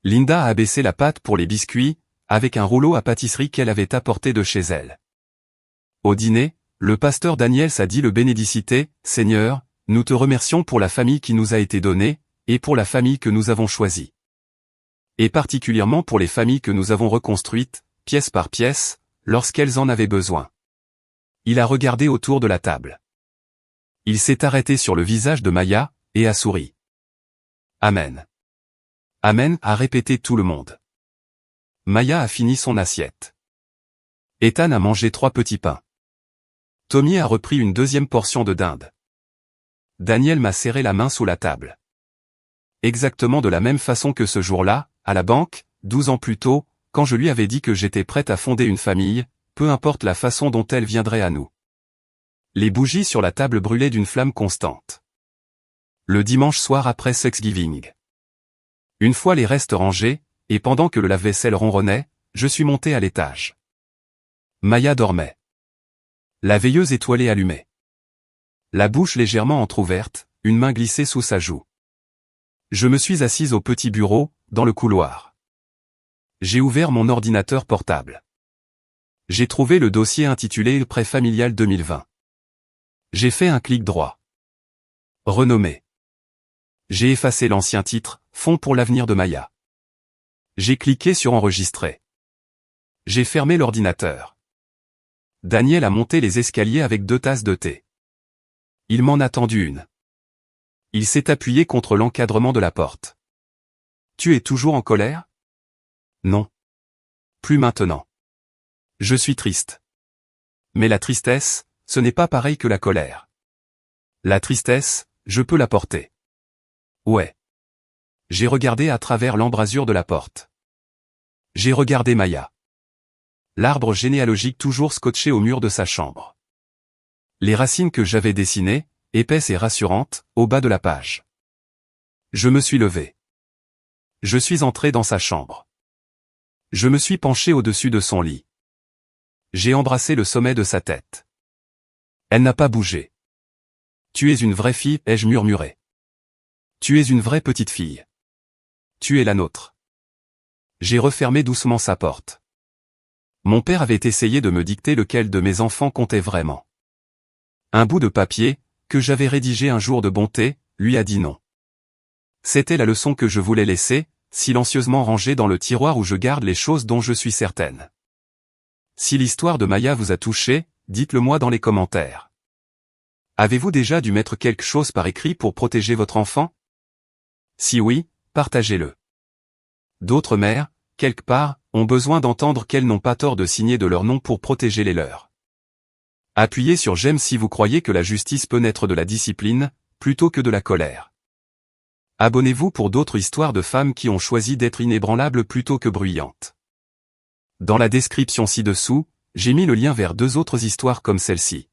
Linda a abaissé la pâte pour les biscuits, avec un rouleau à pâtisserie qu'elle avait apporté de chez elle. Au dîner, le pasteur Daniels a dit le Bénédicité, « Seigneur, nous te remercions pour la famille qui nous a été donnée, et pour la famille que nous avons choisie. Et particulièrement pour les familles que nous avons reconstruites, pièce par pièce, lorsqu'elles en avaient besoin. » Il a regardé autour de la table. Il s'est arrêté sur le visage de Maya, et a souri. Amen. Amen, a répété tout le monde. Maya a fini son assiette. Ethan a mangé 3 petits pains. Tommy a repris une deuxième portion de dinde. Daniel m'a serré la main sous la table. Exactement de la même façon que ce jour-là, à la banque, 12 ans plus tôt, quand je lui avais dit que j'étais prête à fonder une famille, peu importe la façon dont elle viendrait à nous. Les bougies sur la table brûlaient d'une flamme constante. Le dimanche soir après Thanksgiving. Une fois les restes rangés, et pendant que le lave-vaisselle ronronnait, je suis monté à l'étage. Maya dormait. La veilleuse étoilée allumée. La bouche légèrement entr'ouverte, une main glissée sous sa joue. Je me suis assise au petit bureau, dans le couloir. J'ai ouvert mon ordinateur portable. J'ai trouvé le dossier intitulé Prêt familial 2020. J'ai fait un clic droit. Renommé. J'ai effacé l'ancien titre, Fonds pour l'avenir de Maya. J'ai cliqué sur Enregistrer. J'ai fermé l'ordinateur. Daniel a monté les escaliers avec 2 tasses de thé. Il m'en a tendu une. Il s'est appuyé contre l'encadrement de la porte. Tu es toujours en colère? Non. Plus maintenant. Je suis triste. Mais la tristesse, ce n'est pas pareil que la colère. La tristesse, je peux la porter. Ouais. J'ai regardé à travers l'embrasure de la porte. J'ai regardé Maya. L'arbre généalogique toujours scotché au mur de sa chambre. Les racines que j'avais dessinées, épaisses et rassurantes, au bas de la page. Je me suis levé. Je suis entré dans sa chambre. Je me suis penché au-dessus de son lit. J'ai embrassé le sommet de sa tête. Elle n'a pas bougé. Tu es une vraie fille, ai-je murmuré. Tu es une vraie petite fille. Tu es la nôtre. J'ai refermé doucement sa porte. Mon père avait essayé de me dicter lequel de mes enfants comptait vraiment. Un bout de papier, que j'avais rédigé un jour de bonté, lui a dit non. C'était la leçon que je voulais laisser, silencieusement rangée dans le tiroir où je garde les choses dont je suis certaine. Si l'histoire de Maya vous a touché, dites-le moi dans les commentaires. Avez-vous déjà dû mettre quelque chose par écrit pour protéger votre enfant? Si oui, partagez-le. D'autres mères, quelque part, ont besoin d'entendre qu'elles n'ont pas tort de signer de leur nom pour protéger les leurs. Appuyez sur j'aime si vous croyez que la justice peut naître de la discipline, plutôt que de la colère. Abonnez-vous pour d'autres histoires de femmes qui ont choisi d'être inébranlables plutôt que bruyantes. Dans la description ci-dessous, j'ai mis le lien vers 2 autres histoires comme celle-ci.